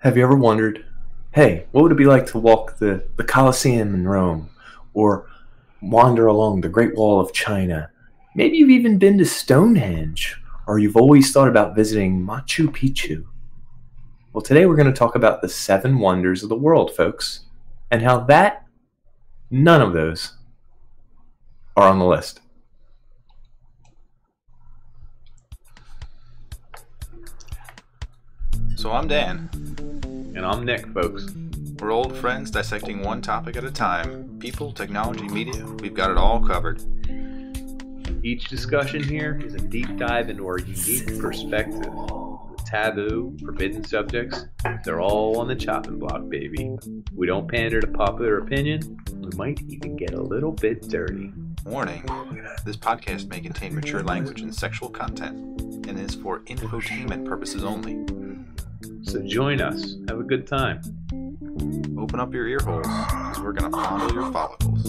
Have you ever wondered, hey, what would it be like to walk the Colleseum in Rome or wander along the Great Wall of China? Maybe you've even been to Stonehenge or you've always thought about visiting Machu Picchu. Well, today we're going to talk about the seven wonders of the world, folks, and how none of those are on the list. So I'm Dan. And I'm Nick, folks. We're old friends dissecting one topic at a time. People, technology, media, we've got it all covered. Each discussion here is a deep dive into our unique perspective. The taboo, forbidden subjects, they're all on the chopping block, baby. We don't pander to popular opinion. We might even get a little bit dirty. Warning, this podcast may contain mature language and sexual content, and is for infotainment purposes only. So join us. Have a good time. Open up your ear holes, because we're going to fondle your follicles.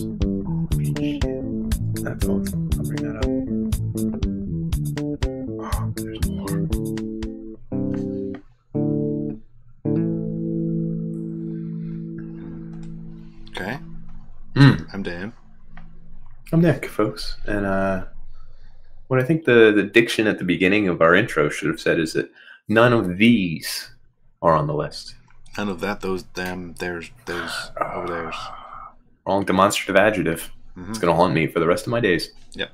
That's awesome. I'll bring that up. Oh, there's more. Okay. I'm Dan. I'm Nick, folks. And what I think the diction at the beginning of our intro should have said is that none of these are on the list. None of that, those, them, there's, over there's. Wrong demonstrative adjective. It's going to haunt me for the rest of my days. Yep.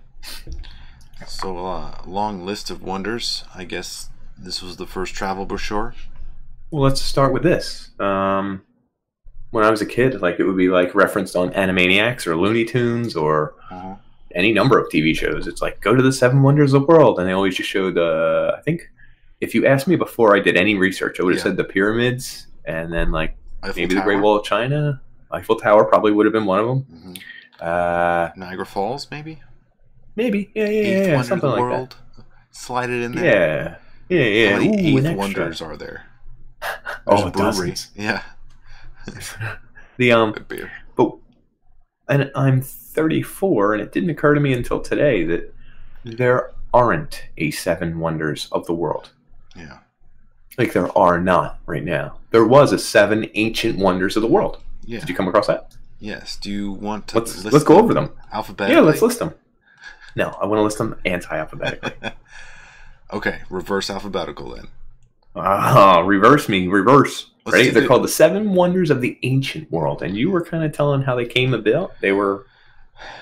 So, long list of wonders. I guess this was the first travel brochure. Well, let's start with this. When I was a kid, it would be referenced on Animaniacs or Looney Tunes or any number of TV shows. It's go to the seven wonders of the world, and they always just showed I think if you asked me before I did any research, I would have said the pyramids, and then maybe the Great Wall of China. Eiffel Tower probably would have been one of them. Niagara Falls, maybe. Yeah, something like world. That. Slide it in there. Yeah. How many eighth wonders are there? There's a brewery. Dozens. Yeah. But and I'm 34, and it didn't occur to me until today that there aren't a seven wonders of the world. Yeah. There are not right now. There was a seven ancient wonders of the world. Yeah. Did you come across that? Yes. Do you want to let's go over them alphabetically? Yeah, let's list them. No, I want to list them anti-alphabetically. Okay, reverse alphabetical then. Reverse. Ready? They're it. called the seven wonders of the ancient world, and you were kind of telling how they came about. They were.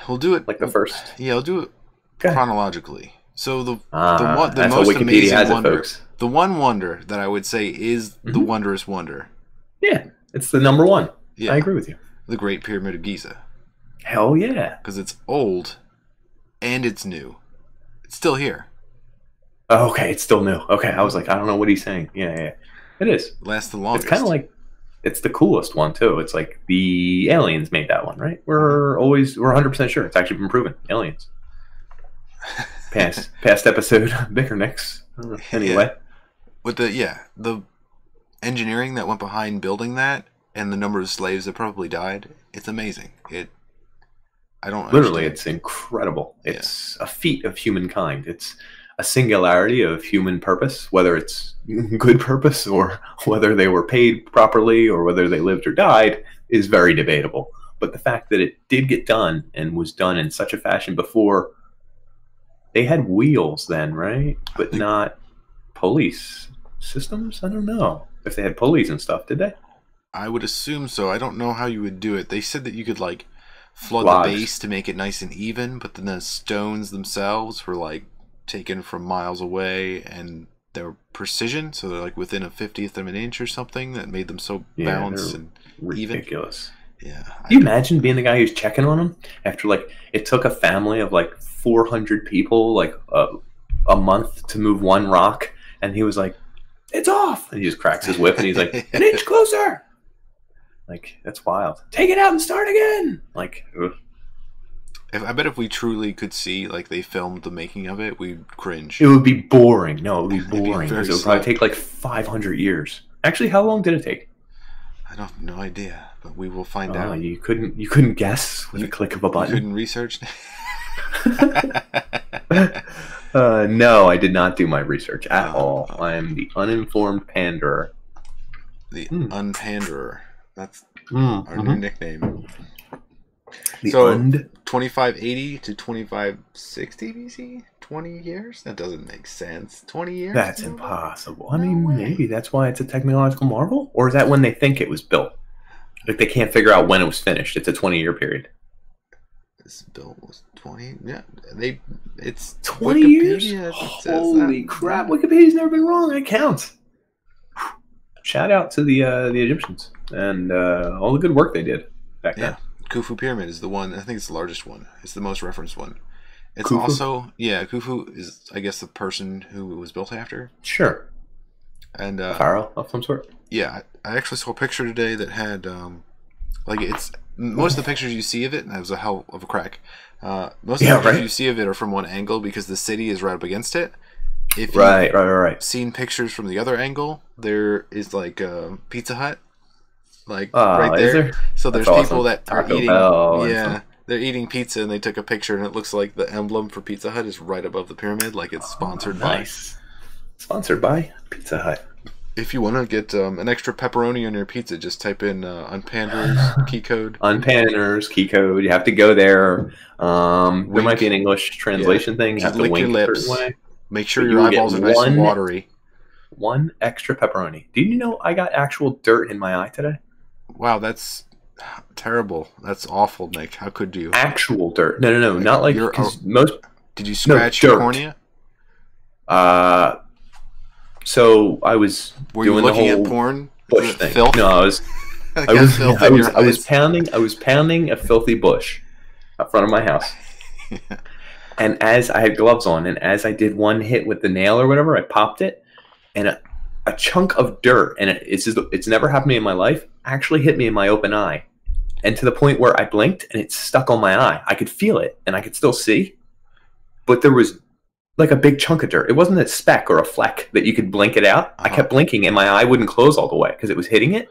We'll do it the first. Yeah, I'll do it chronologically. So the that's most what Wikipedia amazing has wonder, it, folks. the one wonder that I would say is the wondrous wonder. Yeah, it's the number one. Yeah. I agree with you. The Great Pyramid of Giza. Hell yeah. Because it's old and it's new. It's still here. Oh, okay, it's still new. Okay, I was I don't know what he's saying. Yeah. It is. It lasts the longest. It's kind of it's the coolest one, too. It's the aliens made that one, right? We're 100% sure. It's actually been proven. Aliens. Past episode, Bickernicks. Anyway. Yeah. With the engineering that went behind building that and the number of slaves that probably died, it's amazing. I don't Literally, understand. it's incredible. It's a feat of humankind. It's a singularity of human purpose, whether it's good purpose or whether they were paid properly or whether they lived or died is very debatable. But the fact that it did get done and was done in such a fashion before, they had wheels then, right? But not police systems? I don't know if they had pulleys and stuff, did they? I would assume so. I don't know how you would do it. They said that you could flood Logs. the base to make it nice and even, but then the stones themselves were taken from miles away, and they're precision, so they're within a 50th of an inch or something that made them so balanced and ridiculous. Even. Yeah. Can you imagine being the guy who's checking on them after it took a family of 400 people a month to move one rock, and he was it's off, and he just cracks his whip and he's an inch closer. That's wild. Take it out and start again. Ugh. I bet if we truly could see they filmed the making of it, we'd cringe. It would be boring. No, it would be boring. It It would probably take 500 years. Actually, how long did it take? I don't have no idea, but we will find out. You couldn't guess with a click of a button. You couldn't research? No, I did not do my research at all. I am the uninformed panderer. The Mm. Unpanderer. That's Mm. our new nickname. The So und 2580 to 2560 BC? 20 years? That doesn't make sense. 20 years? That's impossible. I No mean, way. maybe that's why it's a technological marvel, or is that when they think it was built? Like they can't figure out when it was finished. It's a 20-year period. This bill was 20. Yeah, it's 20 Wikipedia years? that says Holy that. crap! Yeah. Wikipedia's never been wrong. That counts. Shout out to the Egyptians and all the good work they did back then. Khufu Pyramid is the one. I think it's the largest one. It's the most referenced one. It's Khufu? also Khufu is, I guess, the person who it was built after. Sure. And Pharaoh of some sort. Yeah, I actually saw a picture today that had it's most of the pictures you see of it. And that was a hell of a crack. Most of the pictures you see of it are from one angle because the city is right up against it. If you've seen pictures from the other angle, there is like a Pizza Hut, like right there. Is there? So there's That's people awesome. that are Taco eating. Bell Yeah, they're eating pizza and they took a picture and it looks like the emblem for Pizza Hut is right above the pyramid, like it's sponsored by. Sponsored by Pizza Hut. If you want to get an extra pepperoni on your pizza, just type in Unpander's key code. Unpander's key code. You have to go there. There might be an English translation thing. You have to lick wink your lips. a certain way. Make sure your eyeballs are nice and watery. One extra pepperoni. Did you know I got actual dirt in my eye today? Wow, that's terrible. That's awful, Nick. How could you? Actual dirt. No. Not like most. Did you scratch your cornea? So I was doing the whole at porn bush thing. Filth? No, I was pounding a filthy bush in front of my house. And as I had gloves on, and as I did one hit with the nail or whatever, I popped it, and a chunk of dirt, and it's never happened to me in my life, actually hit me in my open eye, and to the point where I blinked and it stuck on my eye. I could feel it, and I could still see, but there was like a big chunk of dirt. It wasn't a speck or a fleck that you could blink it out. I kept blinking, and my eye wouldn't close all the way because it was hitting it,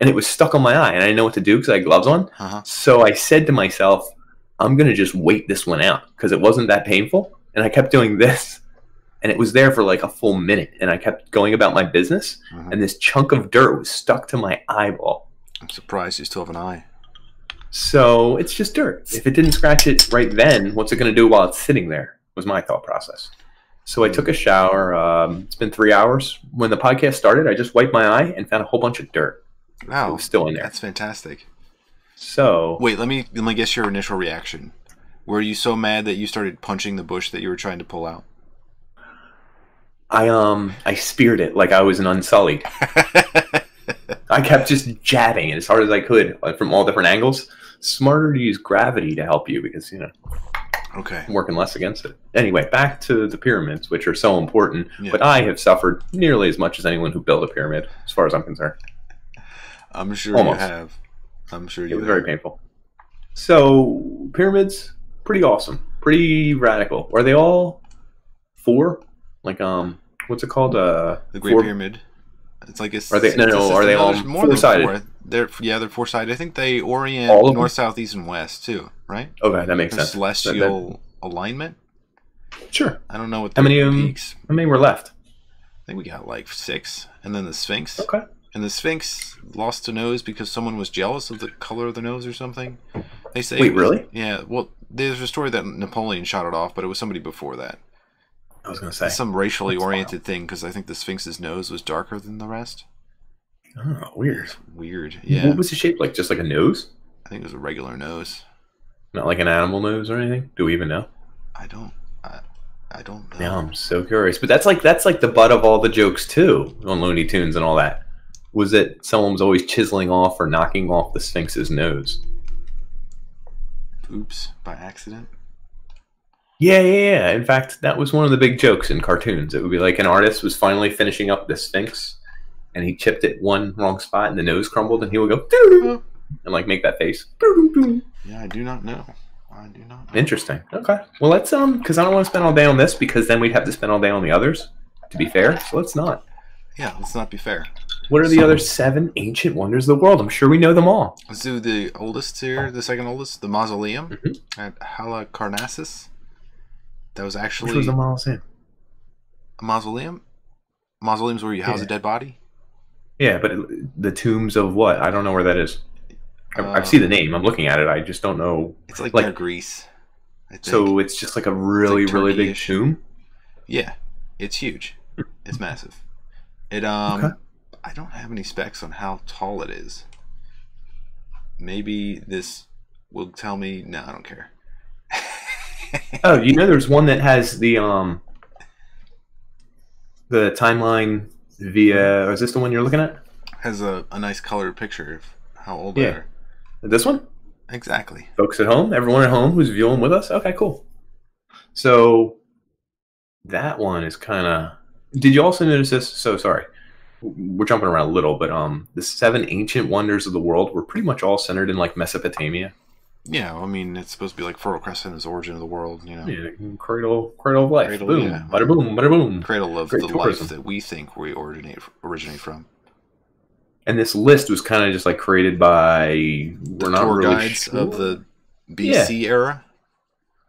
and it was stuck on my eye, and I didn't know what to do because I had gloves on. So I said to myself, I'm going to just wait this one out because it wasn't that painful. And I kept doing this, and it was there for like a full minute, and I kept going about my business, and this chunk of dirt was stuck to my eyeball. I'm surprised you still have an eye. So it's just dirt. If it didn't scratch it right then, what's it going to do while it's sitting there was my thought process. So I took a shower. It's been 3 hours. When the podcast started, I just wiped my eye and found a whole bunch of dirt. Wow. It was still in there. That's fantastic. So wait, let me guess your initial reaction. Were you so mad that you started punching the bush that you were trying to pull out? I speared it like I was an Unsullied. I kept just jabbing it as hard as I could, like from all different angles. Smarter to use gravity to help you because okay, I'm working less against it. Anyway, back to the pyramids, which are so important. Yeah. But I have suffered nearly as much as anyone who built a pyramid, as far as I'm concerned. I'm sure Almost. you have. I'm sure you. It was very painful. So pyramids, pretty awesome, pretty radical. Are they all four? Like what's it called? The Great Pyramid. It's like a. Are they Are they all four-sided? They're four-sided. I think they orient north, south, east, and west too. Right? Okay, that makes sense. Celestial alignment. Sure. I don't know what. How many were left? I think we got like 6, and then the Sphinx. Okay. And the Sphinx lost a nose because someone was jealous of the color of the nose or something. They say. Wait, really? Yeah. Well, there's a story that Napoleon shot it off, but it was somebody before that. I was going to say. It's some racially oriented thing because I think the Sphinx's nose was darker than the rest. Oh, weird. It's weird. Yeah. What was the shape like? Just like a nose? I think it was a regular nose. Not like an animal nose or anything? Do we even know? I don't know. Yeah, I'm so curious. But that's like the butt of all the jokes too on Looney Tunes and all that. Was that someone was always chiseling off or knocking off the Sphinx's nose? Oops, by accident? Yeah. In fact, that was one of the big jokes in cartoons. It would be like an artist was finally finishing up the Sphinx, and he chipped it one wrong spot, and the nose crumbled, and he would go doo-doo, and like make that face. Doo-doo-doo. Yeah, I do not know. Interesting. Okay. Well, let's because I don't want to spend all day on this because then we'd have to spend all day on the others. To be fair, so let's not. Yeah, let's not be fair. What are the other 7 ancient wonders of the world? I'm sure we know them all. Let's do the oldest here, the second oldest, the mausoleum at Halicarnassus. That was actually... Which was a mausoleum? A mausoleum? Mausoleum's where you house a dead body? Yeah, but the tombs of what? I don't know where that is. I see the Um, name. I'm looking at it. I just don't know. it's like near Like, Greece, I think. so it's just like a It's like really, really big Turkey-ish. tomb. Yeah, it's huge. It's massive. It Okay. I don't have any specs on how tall it is. Maybe this will tell me. No, I don't care. Oh, you know, there's one that has the timeline via. Or is this the one you're looking at? Has a nice colored picture of how old they Yeah, are. this one. Exactly. Folks at home, everyone at home who's viewing with us. Okay, cool. So that one is kind of. Did you also notice this? So sorry, we're jumping around a little, but the seven ancient wonders of the world were pretty much all centered in like Mesopotamia. Yeah, I mean, it's supposed to be like Fertile Crescent is origin of the world, Yeah, cradle of life. Cradle, Boom, yeah. bada boom, bada boom. Cradle of Great the life tourism. that we think we originate from. And this list was kind of just like created by The we're not tour really guides sure. of the BC era.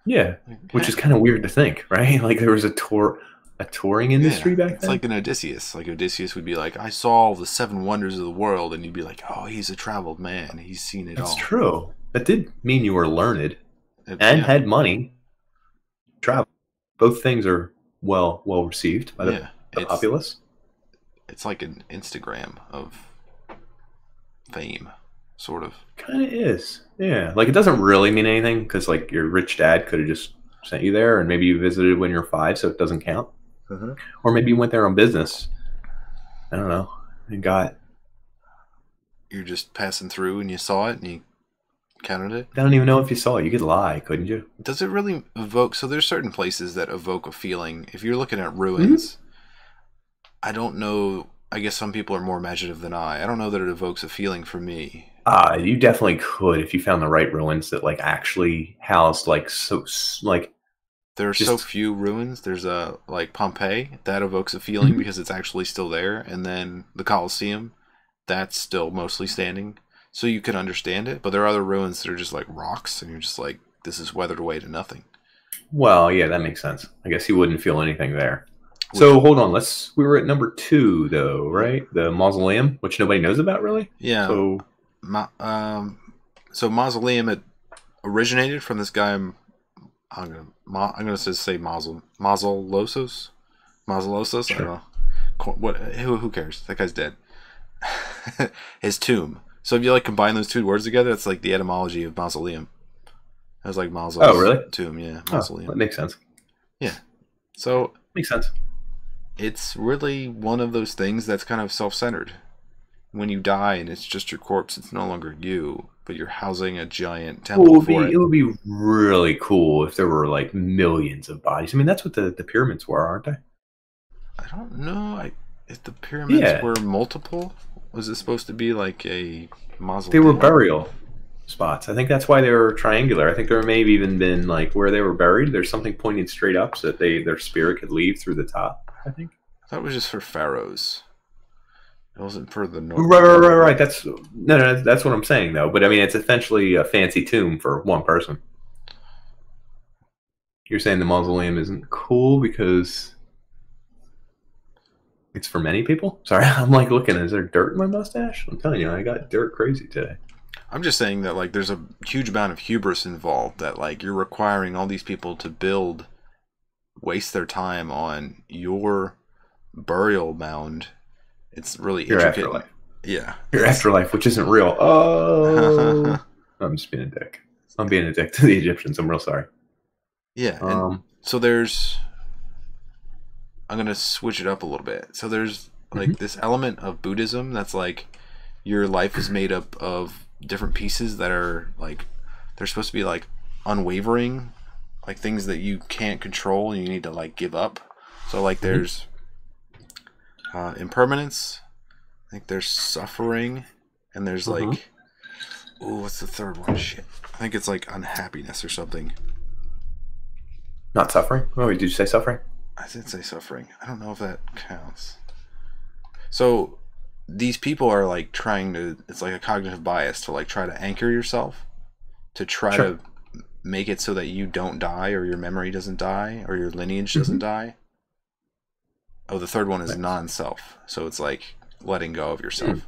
Yeah, which is kind of weird to think, right? Like there was a touring industry back it's then. like an Odysseus. Like Odysseus would be like, I saw the seven wonders of the world, and you'd be like, oh, he's a traveled man. He's seen it That's all. true. That did mean you were learned and Yeah. had money. Travel. Both things are well received by the populace. It's like an Instagram of fame, sort of. Kind of is. Yeah. Like it doesn't really mean anything because like your rich dad could have just sent you there, and maybe you visited when you're 5, so it doesn't count. Or maybe you went there on business. I don't know. And got. You're just passing through and you saw it and you counted it. I don't even know if you saw it. You could lie, couldn't you? Does it really evoke? So there's certain places that evoke a feeling. If you're looking at ruins, I don't know. I guess some people are more imaginative than I. I don't know that it evokes a feeling for me. You definitely could if you found the right ruins that like actually housed like like. There are so few ruins. There's a like Pompeii that evokes a feeling because it's actually still there, and then the Colleseum, that's still mostly standing. So you can understand it, but there are other ruins that are just like rocks, and you're just like, this is weathered away to nothing. Well, yeah, that makes sense. I guess he wouldn't feel anything there. So hold on, we were at number 2 though, right? The mausoleum, which nobody knows about really. Yeah. So mausoleum, it originated from this guy. I'm gonna say Mazel Mazelosos. Sure. I don't know. What? Who cares? That guy's dead. His tomb. So if you like combine those two words together, it's like the etymology of mausoleum. It was like Mazel's really? tomb. Yeah, mausoleum. That makes sense. Yeah. So makes sense. It's really one of those things that's kind of self-centered. When you die and it's just your corpse, it's no longer you, but you're housing a giant temple for it. It would be really cool if there were like millions of bodies. I mean, that's what the pyramids were, aren't they? I don't know. If the pyramids were multiple, was it supposed to be like a mausoleum? They were burial spots. I think that's why they were triangular. I think there may have even been like where they were buried. There's something pointing straight up so that their spirit could leave through the top. I think. I thought it was just for pharaohs. It wasn't for the north. Right. That's that's what I'm saying though. But I mean, it's essentially a fancy tomb for one person. You're saying the mausoleum isn't cool because it's for many people? Sorry, I'm like looking. Is there dirt in my mustache? I'm telling you, I got dirt crazy today. I'm just saying that like there's a huge amount of hubris involved. That like you're requiring all these people to waste their time on your burial mound. It's really your intricate. Afterlife. Yeah. Your afterlife, which isn't real. Oh. I'm just being a dick. I'm being a dick to the Egyptians. I'm real sorry. Yeah. And so there's... I'm going to switch it up a little bit. So there's like this element of Buddhism that's like your life is made up of different pieces that are like... They're supposed to be like unwavering. Like things that you can't control and you need to like give up. So like there's... impermanence. I think there's suffering, and there's like, what's the third one? Shit, I think it's like unhappiness or something. Not suffering. Oh, did you say suffering? I did say suffering. I don't know if that counts. So these people are like trying to. It's like a cognitive bias to like try to anchor yourself, to try to make it so that you don't die, or your memory doesn't die, or your lineage doesn't die. Oh, the third one is non-self. So it's like letting go of yourself.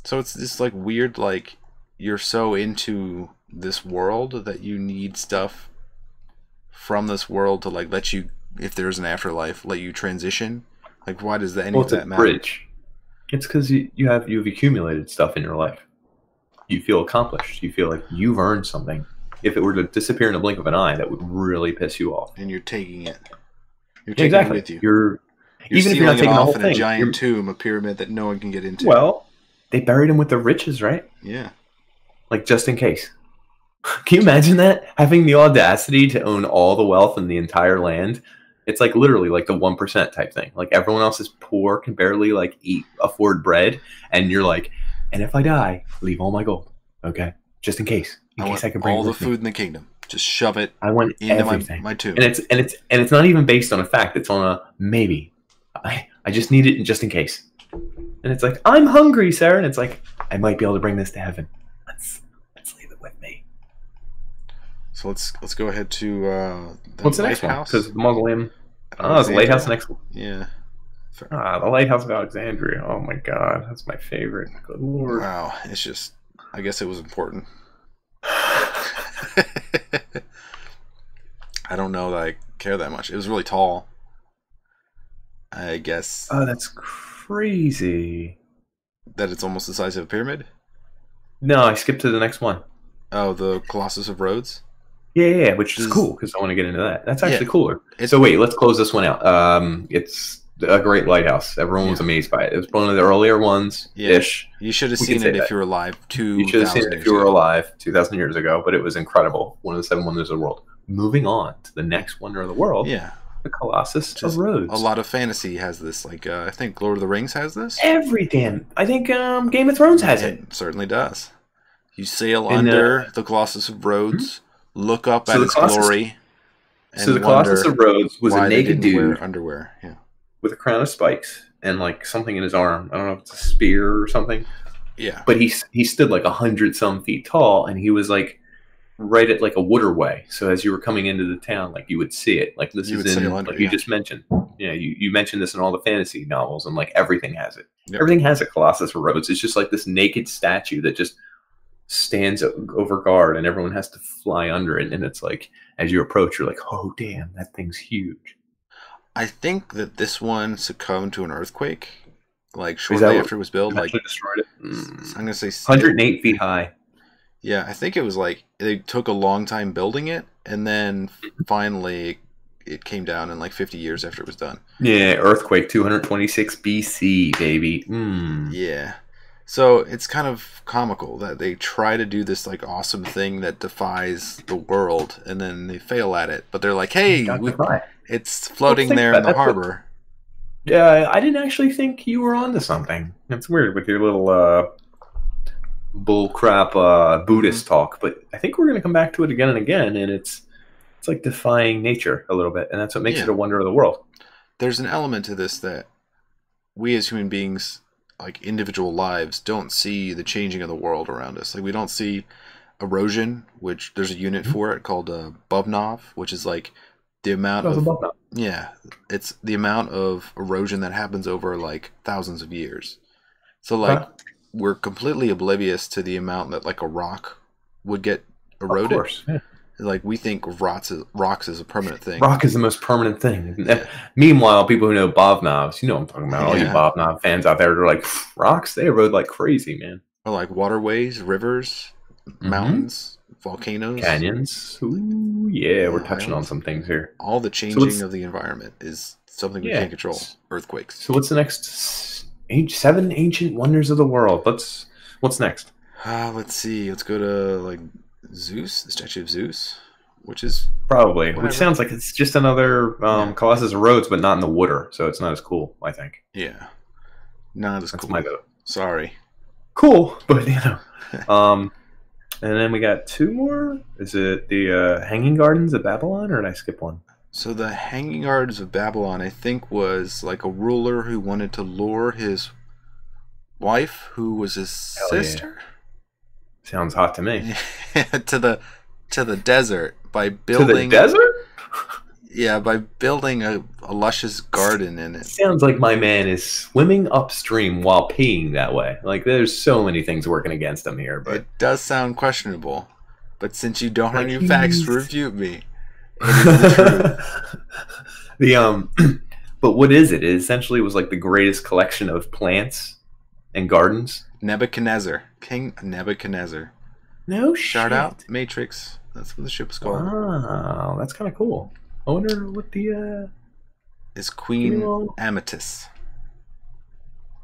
So it's this like weird, like you're so into this world that you need stuff from this world to like let you, if there's an afterlife, let you transition. Like, why does any of that matter? Bridge. It's because you've accumulated stuff in your life. You feel accomplished. You feel like you've earned something. If it were to disappear in a blink of an eye, that would really piss you off. And you're taking it. You're taking it with you. You're even if you're not taking the whole thing, in a giant tomb, a pyramid that no one can get into. Well, they buried him with the riches, right? Yeah. Like, just in case. Can you imagine that? Having the audacity to own all the wealth in the entire land? It's like literally like the 1% type thing. Like, everyone else is poor, can barely like afford bread, and you're like, and if I die, leave all my gold, okay? Just in case. In case I can bring all the food in the kingdom. Just shove it. I want into everything. my tomb. And it's not even based on a fact. It's on a maybe. I just need it just in case. And it's like, I'm hungry, Sarah. And it's like, I might be able to bring this to heaven. Let's leave it with me. So let's go ahead to what's the next one? Because the mausoleum. Oh, it's the lighthouse next one. Yeah. The lighthouse of Alexandria. Oh my God, that's my favorite. Good Lord. Wow, it's just. I guess it was important. I don't know that I care that much. It was really tall. I guess. Oh, that's crazy. That it's almost the size of a pyramid? No, I skipped to the next one. Oh, the Colossus of Rhodes? Yeah, which is cool because I want to get into that. That's actually cooler. So wait, let's close this one out. It's a great lighthouse. Everyone was amazed by it. It was one of the earlier ones ish. You should have seen it if you were alive 2,000 You should have seen it if you were alive 2,000 years ago, but it was incredible. One of the 7 wonders of the world. Moving on to the next wonder of the world. Yeah. The Colossus of Rhodes. A lot of fantasy has this. Like, I think Lord of the Rings has this. I think Game of Thrones has it. It certainly does. You sail under the Colossus of Rhodes, look up at its glory, and the Colossus of Rhodes was a naked dude wear underwear, with a crown of spikes and like something in his arm. I don't know if it's a spear or something. Yeah. But he stood like 100-some feet tall, and he was like right at like a waterway. So as you were coming into the town, like you would see it. Like this is in like you just mentioned. Yeah, you mentioned this in all the fantasy novels, and like everything has it. Yep. Everything has a Colossus of Rhodes. It's just like this naked statue that just stands over guard, and everyone has to fly under it. And it's like as you approach, you're like, oh damn, that thing's huge. I think that this one succumbed to an earthquake, like shortly after it was built. Like destroyed it. I'm gonna say 108 feet high. Yeah, I think it was like they took a long time building it, and then finally it came down in like 50 years after it was done. Yeah, earthquake 226 BC, baby. Yeah. So it's kind of comical that they try to do this like awesome thing that defies the world, and then they fail at it. But they're like, hey, it's floating there in the harbor. Yeah, I didn't actually think you were onto something. That's weird with your little bullcrap Buddhist talk, but I think we're going to come back to it again and again, and it's like defying nature a little bit, and that's what makes it a wonder of the world. There's an element to this that we as human beings, like individual lives, don't see the changing of the world around us. Like we don't see erosion, which there's a unit for it called Bubnov, which is like the amount it's the amount of erosion that happens over like thousands of years. So like we're completely oblivious to the amount that like a rock would get eroded. Of course, yeah. Like we think rocks is a permanent thing. Rock is the most permanent thing. Yeah. Meanwhile, people who know Bobnovs, you know what I'm talking about. All you Bobnov fans out there are like, rocks, they erode like crazy, man. Or like waterways, rivers, mountains, volcanoes, canyons. Ooh, yeah, we're touching on some things here. All the changing of the environment is something we can't control. Earthquakes. So what's the next 7 ancient wonders of the world? What's next? Let's see. Let's go to like Zeus, the statue of Zeus, which is probably whatever. Which sounds like it's just another Colossus of Rhodes, but not in the water, so it's not as cool. I think. Yeah, not as cool. That's my vote. Sorry. Cool, but you know, and then we got 2 more. Is it the Hanging Gardens of Babylon, or did I skip one? So the Hanging Gardens of Babylon, I think, was like a ruler who wanted to lure his wife, who was his sister. Yeah. Sounds hot to me. to the desert by building. To the desert? Yeah, by building a luscious garden in it. Sounds like my man is swimming upstream while peeing that way. Like, there's so many things working against him here, but It does sound questionable. But since you don't have like any facts to refute me, it is the truth. the but what is it? It essentially was like the greatest collection of plants and gardens. Nebuchadnezzar. King Nebuchadnezzar. No Shout shit. out Matrix. That's what the ship's called. Wow, that's kind of cool. I wonder what the Is Queen Cool. Amethyst.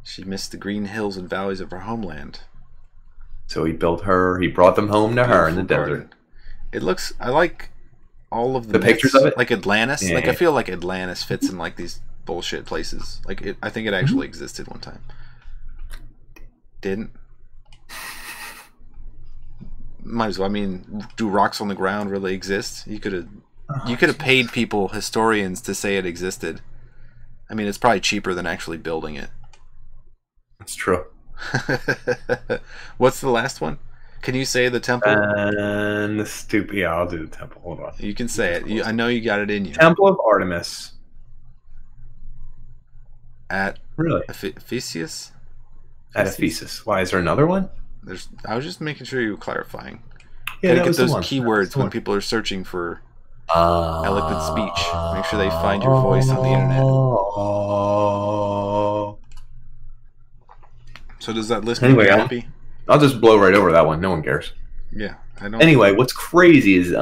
She missed the green hills and valleys of her homeland. So he built her. He brought them home to her in the Beautiful desert. garden. It looks. I like all of The myths, pictures of it? like Atlantis. Yeah. Like I feel like Atlantis fits in like these bullshit places. Like I think it actually existed one time. Didn't. Might as well. I mean, do rocks on the ground really exist? You could have paid people, historians, to say it existed. I mean, it's probably cheaper than actually building it. That's true. What's the last one? Can you say the temple? And the stupid. Yeah, I'll do the temple. Hold on. You can say it. I know you got it in you. Temple of Artemis. At Really? Ephesus? At Ephesus. Why is there another one? I was just making sure you were clarifying. Yeah, Gotta that get was the those one. keywords the when one. people are searching for eloquent speech. Make sure they find your voice on the internet. So does that list Anyway, make you happy? I'll just blow right over that one. No one cares. Yeah, I don't. Anyway, what's crazy is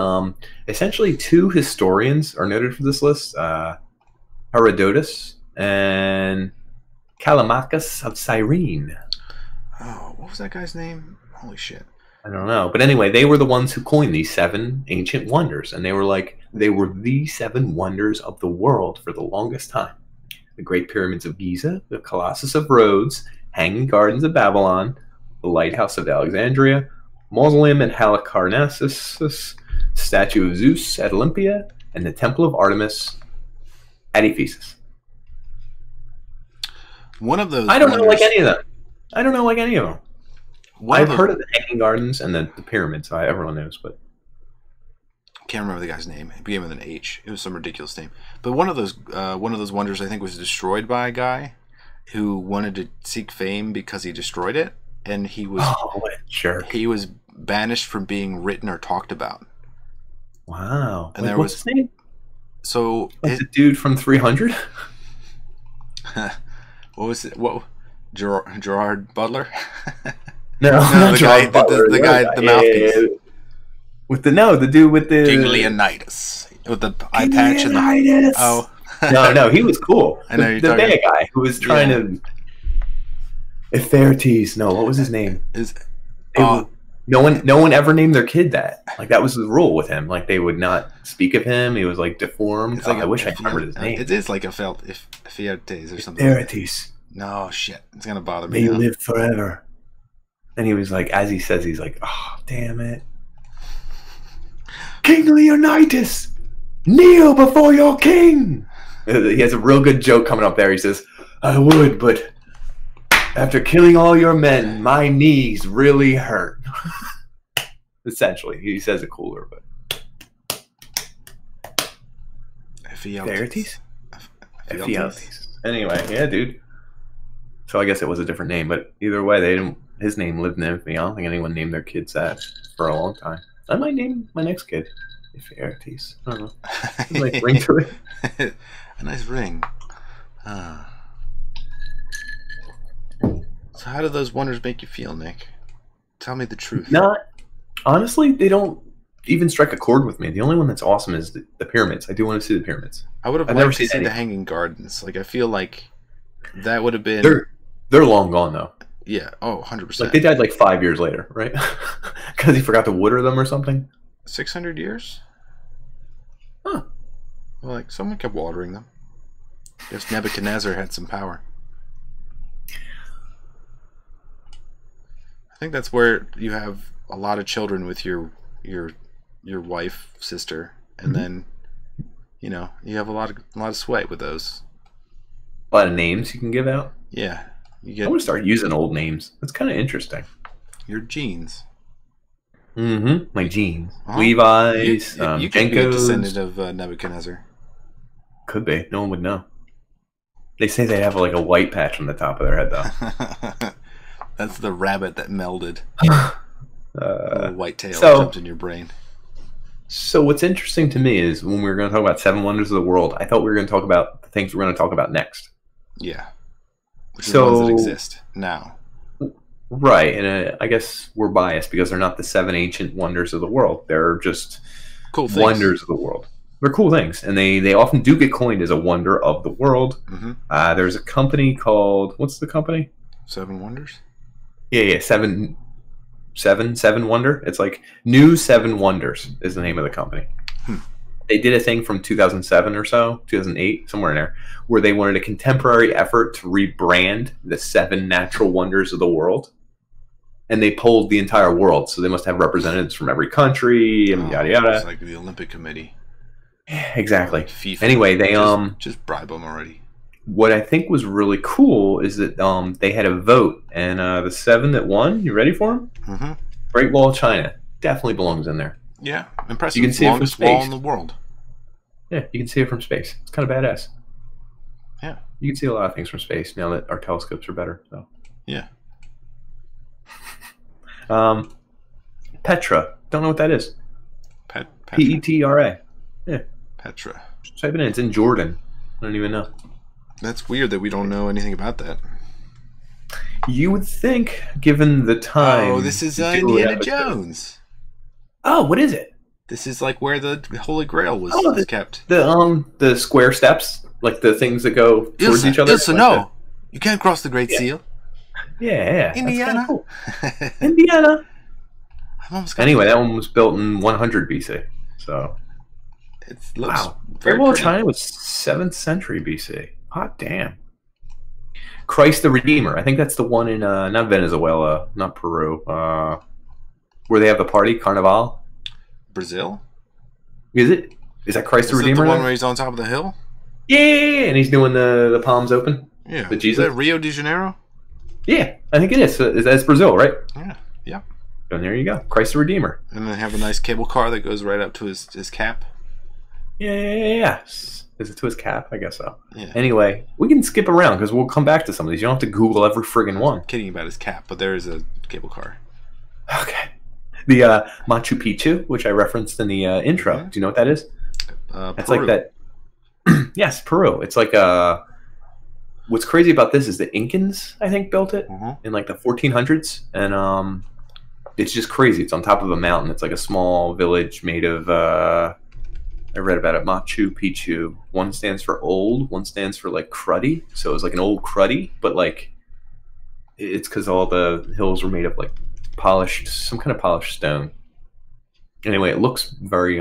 essentially two historians are noted for this list: Herodotus and Callimachus of Cyrene. Oh, what was that guy's name? Holy shit! I don't know, but anyway, they were the ones who coined these 7 ancient wonders, and they were the 7 wonders of the world for the longest time: the Great Pyramids of Giza, the Colossus of Rhodes, Hanging Gardens of Babylon, the Lighthouse of Alexandria, Mausoleum at Halicarnassus, Statue of Zeus at Olympia, and the Temple of Artemis at Ephesus. One of those. I don't know like any of them. I don't know like any of them. I've those, heard of the Hanging Gardens and the pyramids. Everyone knows, but can't remember the guy's name. It began with an H. It was some ridiculous name. But one of those wonders, I think, was destroyed by a guy who wanted to seek fame because he destroyed it, and he was he was banished from being written or talked about. Wow. And what's his name? So the dude from 300. What was it? What Gerard Butler? No, the guy, the mouthpiece. Yeah. With the dude with the Leonidas with the eye patch and the no, he was cool. I know the bad guy who was trying to. Verities. No, what was his name? No one ever named their kid that. Like that was the rule with him. Like they would not speak of him. He was like deformed. I wish I remembered his name. It is like a felt Verities or something. Verities. No shit, it's gonna bother me. They live forever. And he was like, as he says, he's like, oh damn it, King Leonidas, kneel before your king. He has a real good joke coming up there. He says, I would, but after killing all your men, my knees really hurt. Essentially, he says it cooler, but Verities? Verities. Anyway, yeah, dude. So I guess it was a different name, but either way, they didn't. His name lived in infamy. I don't think anyone named their kids that for a long time. I might name my next kid Verities. I don't know. Like ring to it. A nice ring. So how do those wonders make you feel, Nick? Tell me the truth. Honestly, they don't even strike a chord with me. The only one that's awesome is the pyramids. I do want to see the pyramids. I would have liked to see the Hanging Gardens. Like I feel like that would have been. They're long gone though. Yeah. Oh, 100%. Like they died like 5 years later, right? Because he forgot to water them or something. 600 years? Huh. Well, like someone kept watering them. I guess Nebuchadnezzar had some power. I think that's where you have a lot of children with your wife, sister, and then you have a lot of sway with those. A lot of names you can give out. Yeah. I want to start using old names. That's kind of interesting. Your genes. My genes. Levi's, you can be a descendant of Nebuchadnezzar. Could be. No one would know. They say they have like a white patch on the top of their head, though. That's the rabbit that melded. A little white tail jumps in your brain. So what's interesting to me is when we were going to talk about 7 wonders of the world, I thought we were going to talk about the things we're going to talk about next. Yeah. Which are the ones that exist now. Right, and I guess we're biased because they're not the 7 ancient wonders of the world. They're just cool things. Wonders of the world. They're cool things, and they often do get coined as a wonder of the world. Mm-hmm. There's a company called, what's the company? 7 Wonders? Yeah, Seven Wonder. It's like New 7 Wonders is the name of the company. They did a thing from 2007 or so, 2008, somewhere in there, where they wanted a contemporary effort to rebrand the 7 natural wonders of the world. And they polled the entire world, so they must have representatives from every country and yada yada. It's like the Olympic Committee. Exactly. FIFA. Anyway, they just bribe them already. What I think was really cool is that they had a vote, and the 7 that won. You ready for them? Mm-hmm. Great Wall of China definitely belongs in there. Yeah, impressive. You can see it from longest space. wall in the world. Yeah, you can see it from space. It's kind of badass. Yeah, you can see a lot of things from space now that our telescopes are better. So. Yeah. Petra. Don't know what that is. Petra. Petra. Yeah. Petra. Just type it in. It's in Jordan. I don't even know. That's weird that we don't know anything about that. You would think, given the time. Oh, this is Indiana Jones. Oh, what is it? This is like where the Holy Grail was kept. The square steps, like the things that go towards each other. Ilsa, no, you can't cross the Great Seal. Yeah. Indiana. Cool. Indiana. Anyway, it. that one was built in 100 BC. So. It looks very well. China was 7th century BC. Hot damn. Christ the Redeemer. I think that's the one in not Venezuela, not Peru. Where they have the party, Carnival. Brazil? Is it? Is that Christ the Redeemer? The one where he's on top of the hill? Yeah, and he's doing the palms open. Yeah. The giza. Is that Rio de Janeiro? Yeah, I think it is. That's Brazil, right? Yeah. And there you go. Christ the Redeemer. And then they have a nice cable car that goes right up to his cap. Yeah. Is it to his cap? I guess so. Yeah. Anyway, we can skip around because we'll come back to some of these. You don't have to Google every friggin' one. I'm kidding about his cap, but there is a cable car. Okay. The Machu Picchu, which I referenced in the intro. Mm-hmm. Do you know what that is? It's like that. Yes, Peru. It's like what's crazy about this is the Incans, I think, built it in like the 1400s, and it's just crazy. It's on top of a mountain. It's like a small village made of. I read about it. Machu Picchu. One stands for old. One stands for like cruddy. So it's like an old cruddy, but like it's because all the hills were made of like some kind of polished stone. Anyway, it looks very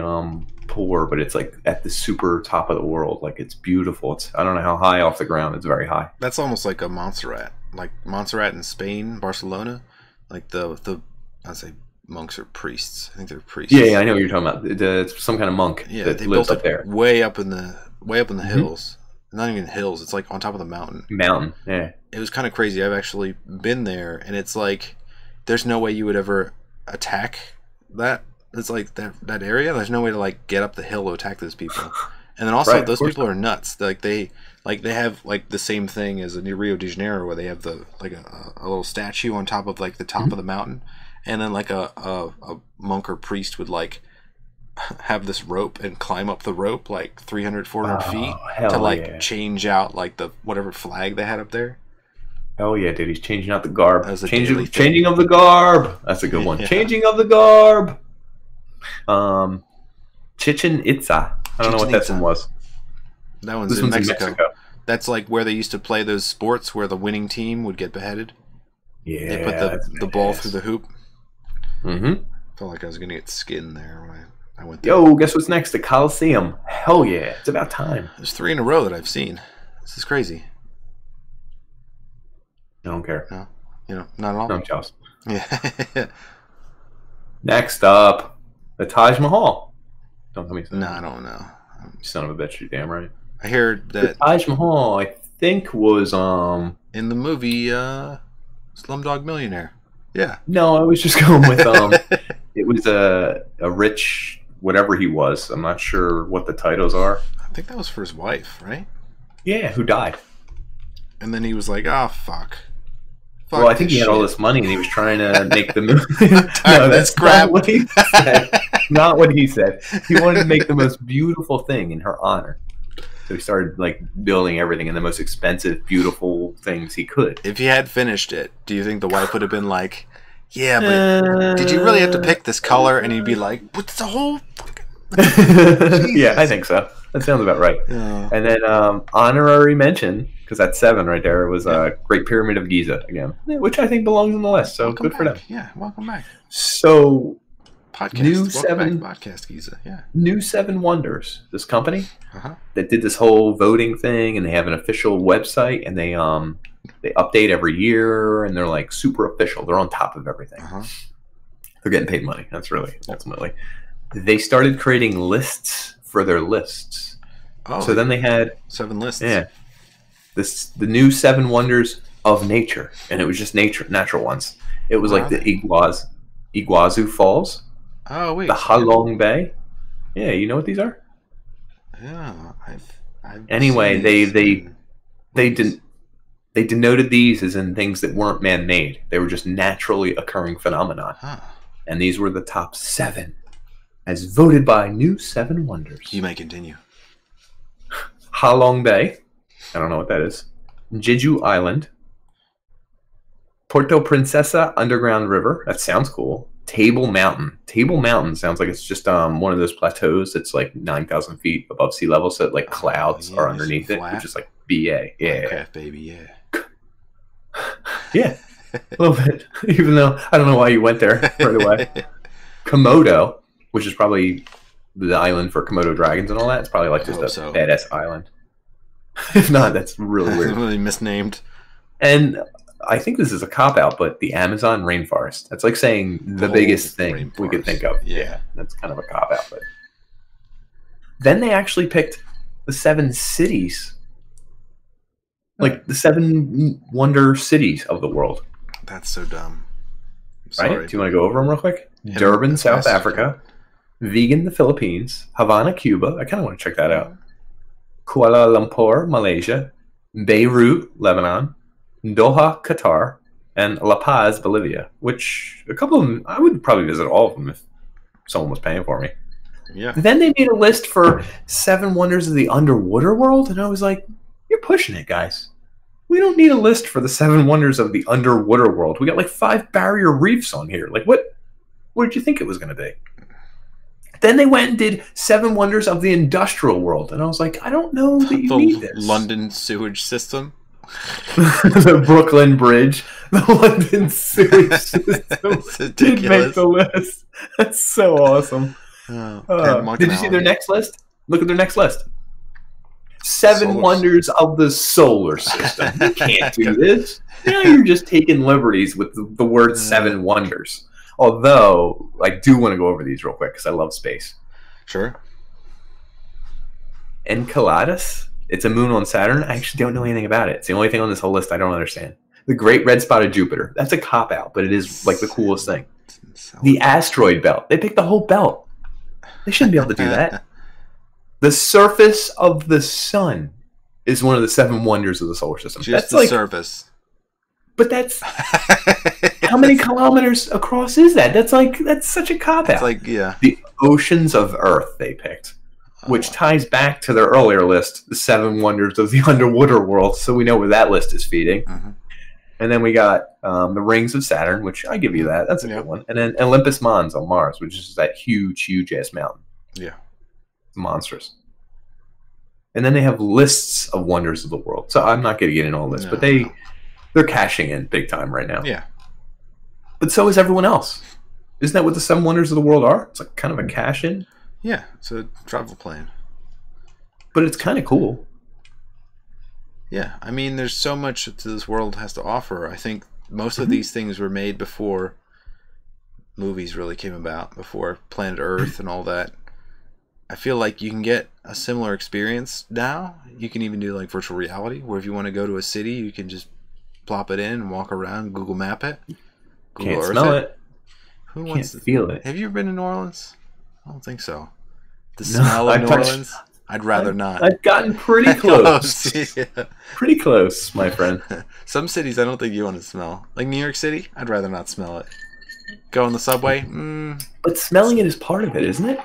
poor, but it's like at the super top of the world. Like it's beautiful. I don't know how high off the ground. It's very high. That's almost like a Montserrat, like Montserrat in Spain, Barcelona. Like I'd say monks or priests. I think they're priests. Yeah, I know what you're talking about. It's some kind of monk that they lives built up there, way up in the hills. Not even hills. It's like on top of the mountain. Yeah. It was kind of crazy. I've actually been there, and it's like there's no way you would ever attack that. It's like that area. There's no way to like get up the hill to attack those people. And then also those people are nuts. Like they have like the same thing as in Rio de Janeiro, where they have a little statue on top of like the top of the mountain. And then like a monk or priest would like have this rope and climb up the rope like 300, 400 feet to like change out like the whatever flag they had up there. Oh yeah, dude, he's changing out the garb. Changing of the garb. That's a good one. Yeah. Changing of the garb. Chichen Itza. I don't know what that one was. That one's in Mexico. That's like where they used to play those sports where the winning team would get beheaded. Yeah. They put the ball through the hoop. Mm-hmm. Felt like I was gonna get skinned there when I went there. Yo, guess what's next? The Colleseum. Hell yeah. It's about time. There's 3 in a row that I've seen. This is crazy. I don't care. No, not at all. No, I'm jealous. Yeah. Next up, the Taj Mahal. Don't tell me something. No, I don't know. Son of a bitch, you damn right. I hear that the Taj Mahal, I think, was in the movie Slumdog Millionaire. Yeah. No, I was just going with it was a rich whatever he was. I'm not sure what the titles are. think that was for his wife, right? Yeah, who died. And then he was like, "Oh fuck." Well, I think he had all this money and he was trying to make the movie. No, that's crap. Not what he said. Not what he said. He wanted to make the most beautiful thing in her honor. So he started like building everything in the most expensive, beautiful things he could. If he had finished it, do you think the wife would have been like, "Yeah, but did you really have to pick this color?" And he'd be like, "What's the whole fucking..." Yeah, I think so. That sounds about right. Yeah. And then honorary mention, because that's 7 right there, was Great Pyramid of Giza again, which I think belongs on the list. So Welcome good for back. them. Yeah, welcome back. So Podcast. New Welcome 7 back, Podcast Giza. Yeah. New 7 Wonders, this company that did this whole voting thing, and they have an official website, and they update every year, and they're like super official. They're on top of everything. They're getting paid money. That's really ultimately. They started creating lists for their lists. Oh, so then they had 7 lists. Yeah, the new 7 wonders of nature, and it was just natural ones. It was like the Iguazu Falls. Oh wait, the Halong Bay. Yeah, you know what these are? Yeah, I've anyway, they denoted these as in things that weren't man-made. They were just naturally occurring phenomena. And these were the top 7 as voted by New 7 Wonders. You may continue. Halong Bay. I don't know what that is. Jeju Island. Puerto Princesa Underground River. That sounds cool. Table Mountain. Table Mountain sounds like it's just one of those plateaus that's like 9,000 feet above sea level, so like clouds are underneath it, which is like BA. Yeah. Minecraft, baby, yeah. Yeah. A little bit. Even though I don't know why you went there right away. Komodo, which is probably the island for Komodo dragons and all that. It's probably like just a badass island. If not, that's really weird. Really misnamed. And I think this is a cop-out, but the Amazon rainforest. That's like saying the biggest thing we could think of. Yeah, that's kind of a cop-out. But then they actually picked the 7 cities. Like the 7 wonder cities of the world. That's so dumb. Right? Do you want to go over them real quick? Durban, South Africa. Vigan, the Philippines. Havana, Cuba. I kind of want to check that out. Kuala Lumpur, Malaysia. Beirut, Lebanon. Doha, Qatar, and La Paz, Bolivia, which a couple of them, I would probably visit all of them if someone was paying for me. Yeah. Then they made a list for 7 wonders of the underwater world, and I was like, you're pushing it, guys. We don't need a list for the 7 wonders of the underwater world. We got like 5 barrier reefs on here. Like, what did you think it was going to be? Then they went and did 7 wonders of the industrial world, and I was like, I don't know that you need this. London sewage system. The Brooklyn Bridge, the London sewage system did make the list. That's so awesome. Did you see their next list? Look at their next list. 7 wonders of the solar system. You can't do this. Now you're just taking liberties with the word 7 wonders. Although, I do want to go over these real quick because I love space. Sure. Enceladus. It's a moon on Saturn. I actually don't know anything about it. It's the only thing on this whole list I don't understand. The Great Red Spot of Jupiter. That's a cop-out, but it is like the coolest thing. The asteroid belt. They picked the whole belt. They shouldn't be able to do that. The surface of the sun is one of the 7 wonders of the solar system. Just the surface. But that's... how many kilometers across is that? That's such a cop-out. It's like, yeah. The oceans of Earth they picked. Which ties back to their earlier list, the 7 wonders of the underwater world, so we know where that list is feeding. And then we got the rings of Saturn, which I give you that. That's a good one. And then Olympus Mons on Mars, which is that huge ass mountain. Yeah. It's monstrous. And then they have lists of wonders of the world. So I'm not going to get into all this, but they're cashing in big time right now. Yeah. But so is everyone else. Isn't that what the 7 wonders of the world are? It's like kind of a cash in. Yeah, it's a travel plan. But it's kind of cool. Yeah, I mean, there's so much that this world has to offer. I think most of these things were made before movies really came about, before Planet Earth and all that. I feel like you can get a similar experience now. You can even do like virtual reality, where if you want to go to a city, you can just plop it in and walk around, Google Map it, Google Can't Earth smell it. Who wants to feel it? Have you ever been to New Orleans? I don't think so. The smell of New Orleans? I'd rather not. I've gotten pretty close. Yeah. Pretty close, my friend. Some cities I don't think you want to smell. Like New York City, I'd rather not smell it. Go on the subway. But smelling it is part of it, isn't it?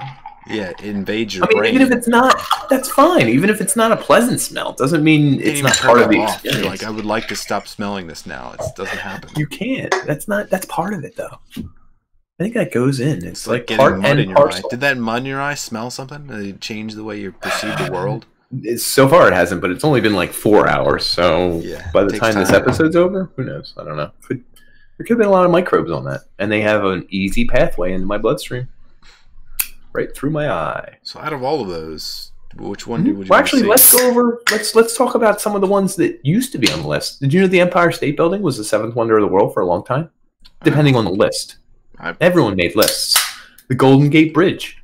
Yeah, it invades your I mean, brain. even if it's not, that's fine. Even if it's not a pleasant smell, doesn't mean it's not part of the experience. Like, I would like to stop smelling this now. It doesn't happen. You can't. That's part of it, though. I think that goes in. It's like getting part mud and in your parcel. eye. Did that mud in your eye smell something? Did it change the way you perceive the world? So far, it hasn't, but it's only been like 4 hours. So Yeah, by the time this episode's over, who knows? I don't know. There could have been a lot of microbes on that, and they have an easy pathway into my bloodstream, right through my eye. So, out of all of those, which one would you? Well, actually, see? let's go over. Let's talk about some of the ones that used to be on the list. Did you know the Empire State Building was the 7th wonder of the world for a long time? Depending on the list. Everyone made lists. The Golden Gate Bridge.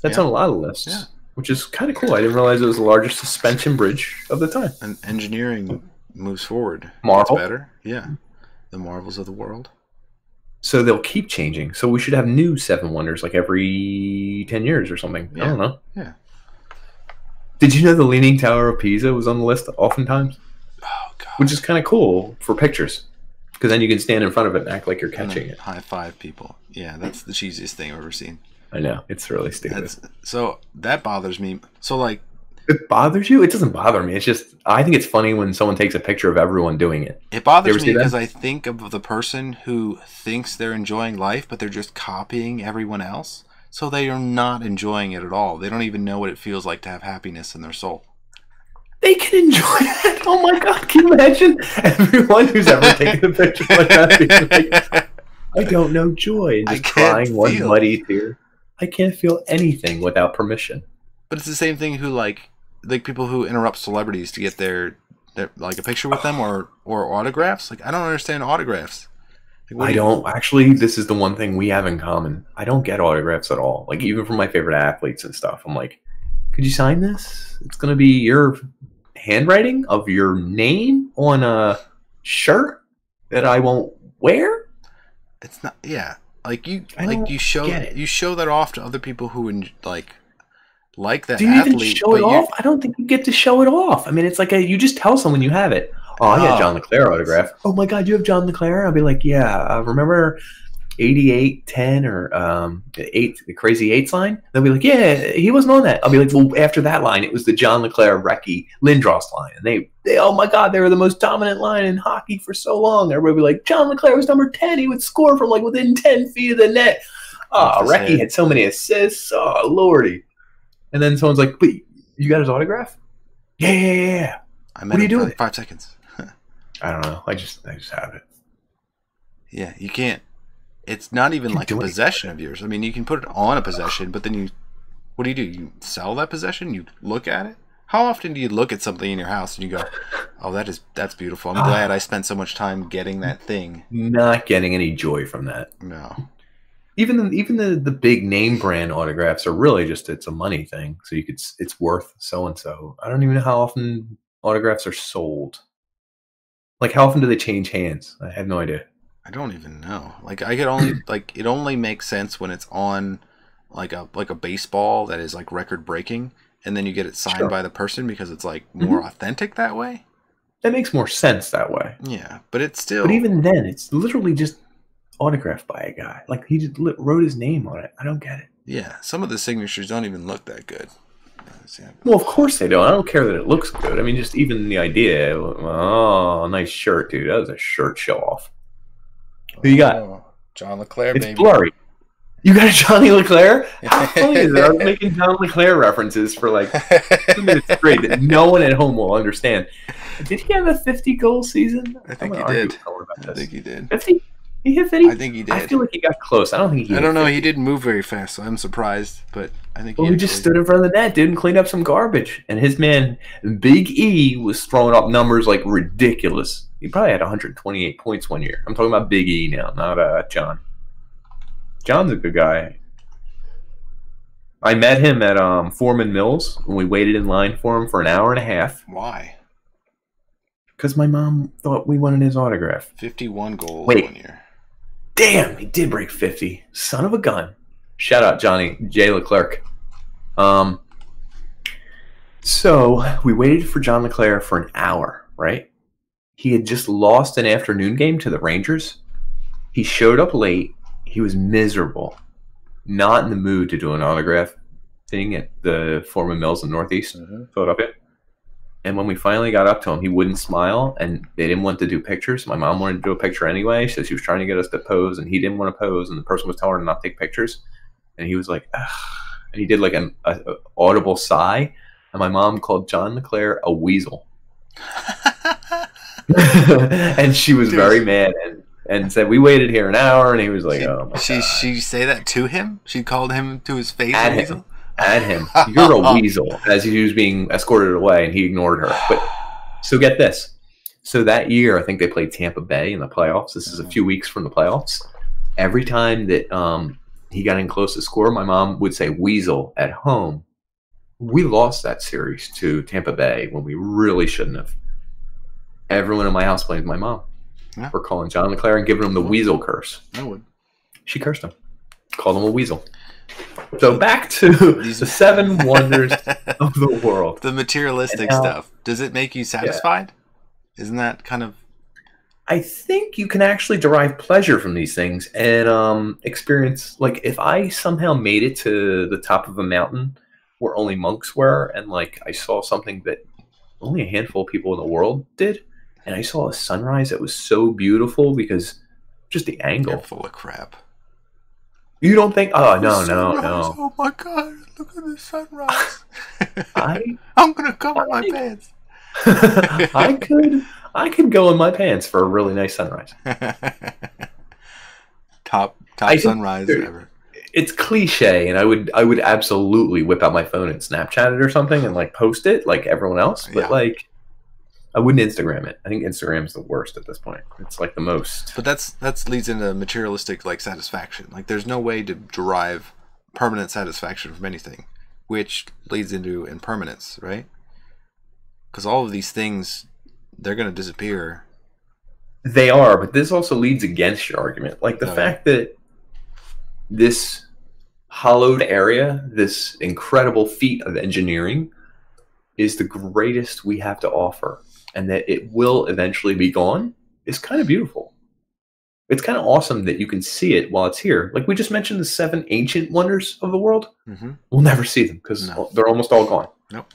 That's on a lot of lists, which is kind of cool. I didn't realize it was the largest suspension bridge of the time. And engineering moves forward. Marvel. It's better. Yeah. The marvels of the world. So they'll keep changing. So we should have new 7 wonders like every 10 years or something. Yeah. I don't know. Yeah. Did you know the Leaning Tower of Pisa was on the list oftentimes? Oh, God. Which is kind of cool for pictures. Because then you can stand in front of it and act like you're catching it. High five people. Yeah, that's the cheesiest thing I've ever seen. I know. It's really stupid. So that bothers me. So, like... It bothers you? It doesn't bother me. It's just, I think it's funny when someone takes a picture of everyone doing it. It bothers me because I think of the person who thinks they're enjoying life, but they're just copying everyone else. So they are not enjoying it at all. They don't even know what it feels like to have happiness in their soul. They can enjoy that. Oh my God. Can you imagine everyone who's ever taken a picture like that being like, I don't know joy, and just crying one muddy tear. I can't feel anything without permission. But it's the same thing who like people who interrupt celebrities to get their like a picture with them or autographs. Like, I don't understand autographs. Like, I don't actually. This is the one thing we have in common. I don't get autographs at all. Like, even from my favorite athletes and stuff. I'm like, could you sign this? It's gonna be your handwriting of your name on a shirt that I won't wear. It's not. Yeah, like you show that off to other people who like that. Do you athlete, even show it off? I don't think you get to show it off. I mean, it's like you just tell someone you have it. Oh, I got John LeClair autograph. Oh my God, you have John LeClair? I'll be like, yeah. Remember 88-10 or the crazy 8 line? They'll be like, yeah, he wasn't on that. I'll be like, well, after that line, it was the John LeClair, Recchi, Lindros line, and they oh my God, they were the most dominant line in hockey for so long. Everybody would be like, John LeClair was number 10. He would score from like within 10 feet of the net. Oh, Recchi had so many assists. Oh Lordy. And then someone's like, but you got his autograph? Yeah. What are you doing? 5 seconds. I don't know. I just have it. Yeah, you can't. It's not even like a possession of yours. I mean, you can put it on a possession, but then what do? You sell that possession? You look at it? How often do you look at something in your house and you go, oh, that's beautiful. I'm glad I spent so much time getting that thing. Not getting any joy from that. No. Even the big name brand autographs are really just, it's a money thing. So it's worth so and so. I don't even know how often autographs are sold. Like, how often do they change hands? I have no idea. I don't even know. Like, I could only it only makes sense when it's on like a baseball that is like record breaking, and then you get it signed by the person because it's like more authentic that way. That makes more sense that way. Yeah, but it's still. But even then, it's literally just autographed by a guy. Like, he just wrote his name on it. I don't get it. Yeah, some of the signatures don't even look that good. Well, of course they don't. I don't care that it looks good. I mean, just even the idea. Oh, nice shirt, dude. That was a shirt show off. Who you got? John LeClair, it's baby. Blurry. You got a Johnny LeClair? How funny is that? I was making John LeClair references for like 2 minutes straight that no one at home will understand. Did he have a 50-goal season? I think he did. I think he did. 50? He hit 50? I think he did. I feel like he got close. I don't think he I don't know. 50. He didn't move very fast, so I'm surprised. But I think he just stood in front of the net, dude, and cleaned up some garbage. And his man, Big E, was throwing up numbers like ridiculous. He probably had 128 points one year. I'm talking about Big E now, not John. John's a good guy. I met him at Foreman Mills, and we waited in line for him for an hour and a half. Why? Because my mom thought we wanted his autograph. 51 goals one year. Damn, he did break 50. Son of a gun. Shout out Johnny J. Leclerc. So we waited for John LeClaire for an hour, right? He had just lost an afternoon game to the Rangers. He showed up late. He was miserable, not in the mood to do an autograph thing at the Foreman Mills in Northeast, Philadelphia. And when we finally got up to him, he wouldn't smile, and they didn't want to do pictures. My mom wanted to do a picture anyway, so she was trying to get us to pose, and he didn't want to pose, and the person was telling her to not take pictures. And he was like, ugh. And he did like an audible sigh, and my mom called John LeClaire a weasel. And she was very mad and said, we waited here an hour, and he was like, oh my God. She say that to him? She called him to his face? At him. You're a weasel, as he was being escorted away, and he ignored her. But so get this. So that year, I think they played Tampa Bay in the playoffs. This is a few weeks from the playoffs. Every time that he got in close to score, my mom would say weasel at home. We lost that series to Tampa Bay when we really shouldn't have. Everyone in my house blamed my mom for calling John LeClaire and giving him the weasel curse. I would. She cursed him. Called him a weasel. So back to the 7 wonders of the world. The materialistic stuff. Does it make you satisfied? Yeah. Isn't that kind of... I think you can actually derive pleasure from these things and experience... Like, if I somehow made it to the top of a mountain where only monks were, and, like, I saw something that only a handful of people in the world did, and I saw a sunrise that was so beautiful because just the angle. You're full of crap. You don't think? Oh, no. Oh my God! Look at the sunrise. I'm gonna cover my pants. I could go in my pants for a really nice sunrise. top sunrise ever. It's cliche, and I would absolutely whip out my phone and Snapchat it or something and like post it like everyone else. But like, I wouldn't Instagram it. I think Instagram's the worst at this point. It's like the most. But that's leads into materialistic like satisfaction. Like there's no way to derive permanent satisfaction from anything, which leads into impermanence, right? Because all of these things, they're going to disappear. They are, but this also leads against your argument. Like the fact that this hollowed area, this incredible feat of engineering, is the greatest we have to offer, and that it will eventually be gone, is kind of beautiful. It's kind of awesome that you can see it while it's here. Like we just mentioned the 7 ancient wonders of the world. We'll never see them because they're almost all gone. Nope.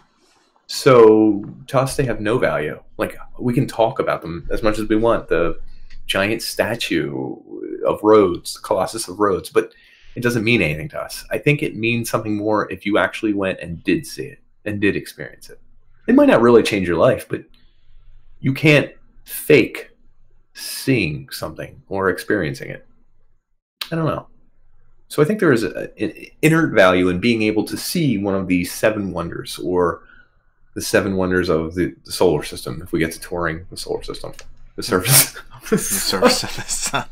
So to us, they have no value. Like we can talk about them as much as we want. The giant statue of Rhodes, the Colossus of Rhodes, but it doesn't mean anything to us. I think it means something more if you actually went and did see it and did experience it. It might not really change your life, but you can't fake seeing something or experiencing it. I don't know. So I think there is an inherent value in being able to see one of these 7 wonders, or the 7 wonders of the solar system, if we get to touring the solar system. The surface. The surface of the sun.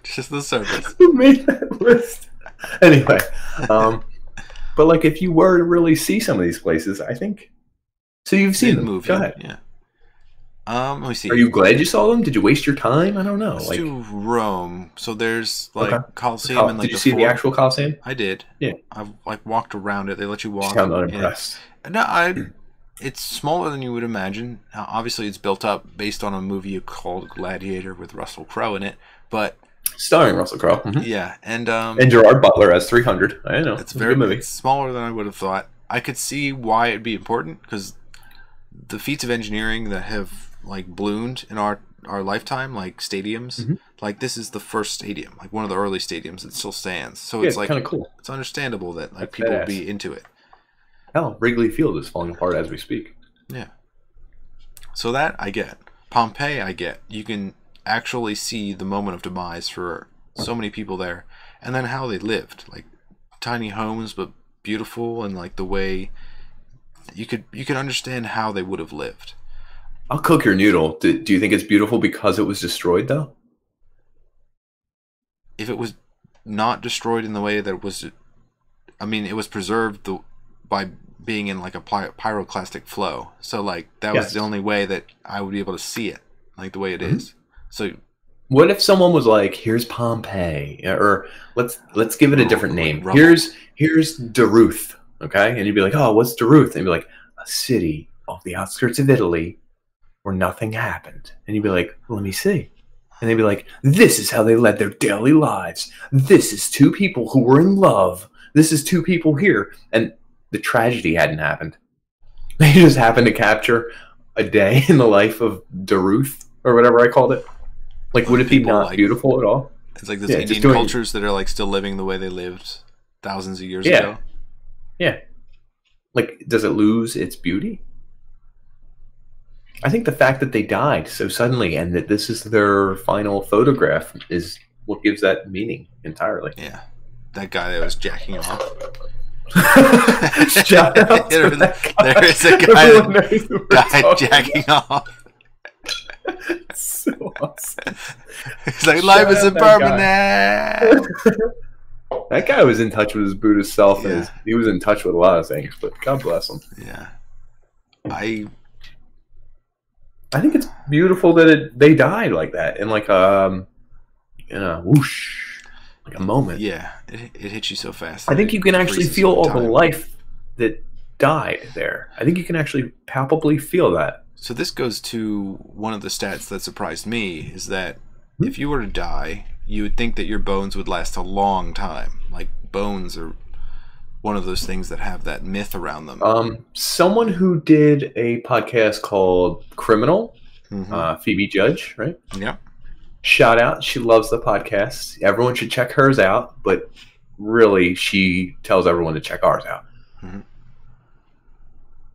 Just the surface. Who made that list? Anyway. But like if you were to really see some of these places, I think... So you've seen them. Movie, Go ahead. Yeah. Let me see. Are you glad you saw them? Did you waste your time? I don't know. Let's do Rome. So there's like Colleseum and like. Did you see the actual Colosseum? I did. Yeah. I've like walked around it. They let you walk. You sound unimpressed. No, it's smaller than you would imagine. Now, obviously, it's built up based on a movie called Gladiator with Russell Crowe in it, but starring Russell Crowe. Yeah, and Gerard Butler as 300. I know. It's very movie. It's smaller than I would have thought. I could see why it'd be important because the feats of engineering that have like bloomed in our lifetime, like stadiums, like this is the first stadium, like one of the early stadiums that still stands. So it's like kind of cool. It's understandable that like people would be into it. Hell, Wrigley Field is falling apart as we speak. Yeah. So that I get. Pompeii I get. You can actually see the moment of demise for so many people there, and then how they lived, like tiny homes but beautiful, and like the way you could understand how they would have lived. I'll cook your noodle. Do you think it's beautiful because it was destroyed, though? If it was not destroyed in the way that it was... I mean, it was preserved by being in, like, a pyroclastic flow. So, like, that was the only way that I would be able to see it, like, the way it is. So... What if someone was like, here's Pompeii, or let's give it a different name. Rubble. Here's Duluth, okay? And you'd be like, oh, what's Duluth? And you'd be like, a city off the outskirts of Italy where nothing happened. And you'd be like, let me see. And they'd be like, this is how they led their daily lives. This is two people who were in love. This is two people here. And the tragedy hadn't happened. They just happened to capture a day in the life of Daruth, or whatever I called it. Like, would it be not beautiful at all? It's like those Indian cultures that are like still living the way they lived thousands of years ago. Yeah. Like, does it lose its beauty? I think the fact that they died so suddenly and that this is their final photograph is what gives that meaning entirely. Yeah. That guy that was jacking off. Shout out there is a guy that died jacking off. So awesome. He's like, life is impermanent. That guy was in touch with his Buddhist self, and he was in touch with a lot of things, but God bless him. Yeah. I think it's beautiful that they died like that in like a whoosh, like a moment. Yeah, it hits you so fast. I think you can actually feel all the life that died there. I think you can actually palpably feel that. So this goes to one of the stats that surprised me, is that if you were to die, you would think that your bones would last a long time. Like, bones are one of those things that have that myth around them. Someone who did a podcast called Criminal, Phoebe Judge, right? Yeah. Shout out. She loves the podcast. Everyone should check hers out, but really she tells everyone to check ours out. Mm-hmm.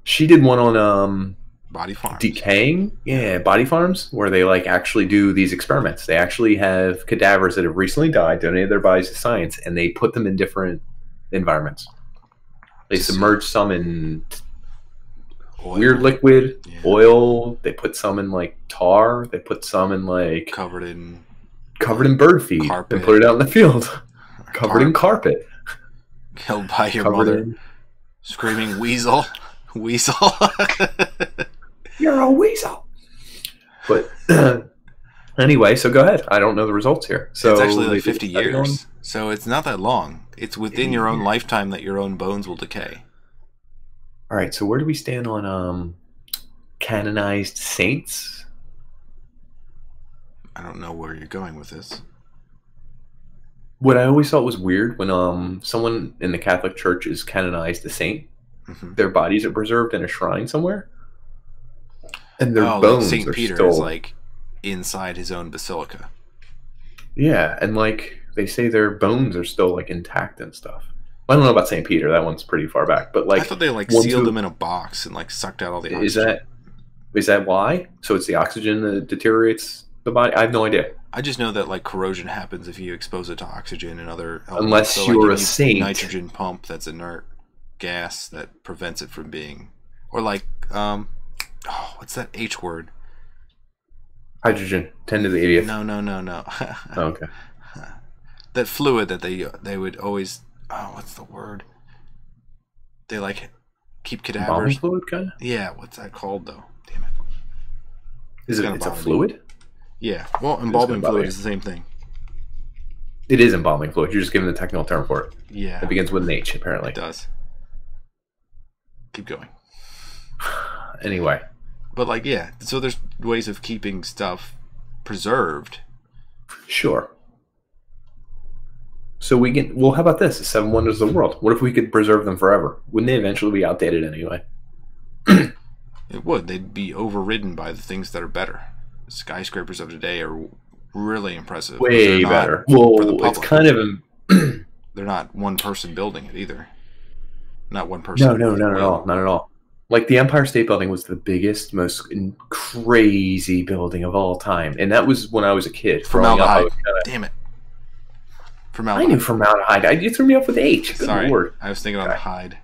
She did one on body farms. Decaying. Yeah, body farms, where they like actually do these experiments. They actually have cadavers that have recently died, donated their bodies to science, and they put them in different environments. They submerge some in weird liquid, oil. They put some in like tar. They put some in like covered in bird feed carpet. And put it out in the field. Covered in carpet. Killed by your mother. Screaming weasel. Weasel. You're a weasel. But anyway, so go ahead. I don't know the results here. So it's actually like 50 years. So it's not that long. It's within your own lifetime that your own bones will decay. All right, so where do we stand on canonized saints? I don't know where you're going with this. What I always thought was weird when someone in the Catholic Church is canonized a saint, their bodies are preserved in a shrine somewhere, and their bones Saint are Peter still is like inside his own basilica. Yeah, and like they say their bones are still like intact and stuff. I don't know about St. Peter. That one's pretty far back. But like, I thought they like sealed them in a box and like sucked out all the oxygen. Is that why? So it's the oxygen that deteriorates the body? I have no idea. I just know that like corrosion happens if you expose it to oxygen and other elements. Unless so, you're like, a saint. Nitrogen pump that's inert gas that prevents it from being, or like what's that H word? Hydrogen. 10 to the 80th. No. Oh, okay. That fluid that they would always. Oh, what's the word? They like keep cadavers. Embalming fluid, kind of? Yeah, what's that called though? Damn it. It's a fluid? Yeah. Well, embalming fluid is the same thing. It is embalming fluid. You're just giving the technical term for it. Yeah. It begins with an H, apparently. It does. Keep going. Anyway. But like, yeah. So there's ways of keeping stuff preserved. Sure. So how about this? The 7 wonders of the world. What if we could preserve them forever? Wouldn't they eventually be outdated anyway? It would. They'd be overridden by the things that are better. Skyscrapers of today are really impressive. Way better. Well, it's kind of... They're not one person building it either. Not one person. No, not at all. Not at all. Like the Empire State Building was the biggest, most crazy building of all time. And that was when I was a kid. Formaldehyde. Damn it. I knew formaldehyde. You threw me off with H. Good Sorry, Lord. I was thinking on the hide.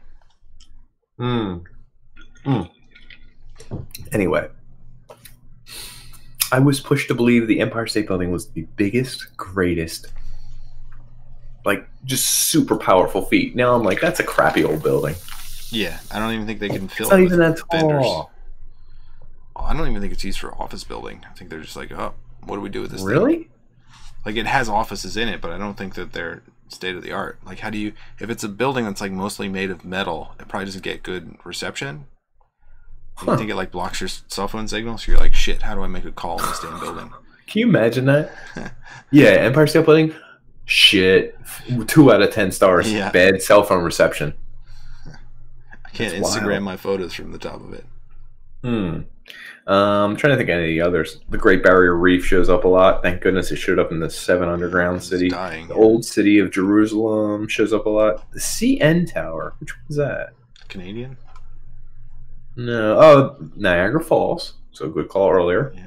Anyway, I was pushed to believe the Empire State Building was the biggest, greatest, like just super powerful feat. Now I'm like, that's a crappy old building. Yeah, I don't even think they can fill it. It's not even that tall. I don't even think it's used for office building. I think they're just like, oh, what do we do with this? Really? Thing? Like, it has offices in it, but I don't think that they're state of the art. Like, how do you, if it's a building that's like mostly made of metal, it probably doesn't get good reception. You Huh. think it like blocks your cell phone signal, so you're like, shit, how do I make a call in this damn building? Can you imagine that? Yeah, Empire State Building. Shit. 2 out of 10 stars. Yeah. Bad cell phone reception. I can't That's Instagram wild. my photos from the top of it. Hmm. I'm trying to think of any others. The Great Barrier Reef shows up a lot. Thank goodness it showed up in the Seven Underground It's City. dying. The Old City of Jerusalem shows up a lot. The CN Tower. Which one's that? Canadian? No. Oh, Niagara Falls. So good call earlier. Yeah.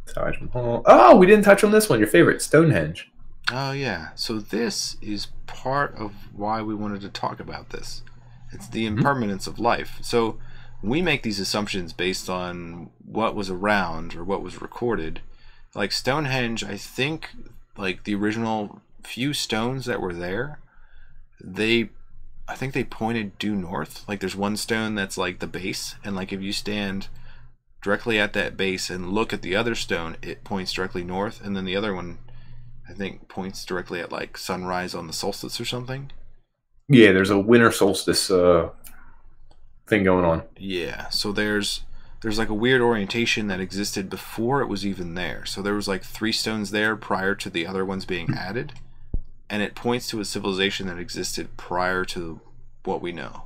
Taj Mahal. Oh, we didn't touch on this one. Your favorite, Stonehenge. Oh, yeah. So this is part of why we wanted to talk about this. It's the impermanence of life. So we make these assumptions based on what was around or what was recorded. Like Stonehenge, I think, like the original few stones that were there, I think they pointed due north. Like there's one stone that's like the base, and like if you stand directly at that base and look at the other stone, it points directly north, and then the other one I think points directly at like sunrise on the solstice or something. Yeah, there's a winter solstice thing going on. Yeah, so there's like a weird orientation that existed before it was even there. So there was like 3 stones there prior to the other ones being added, and it points to a civilization that existed prior to what we know.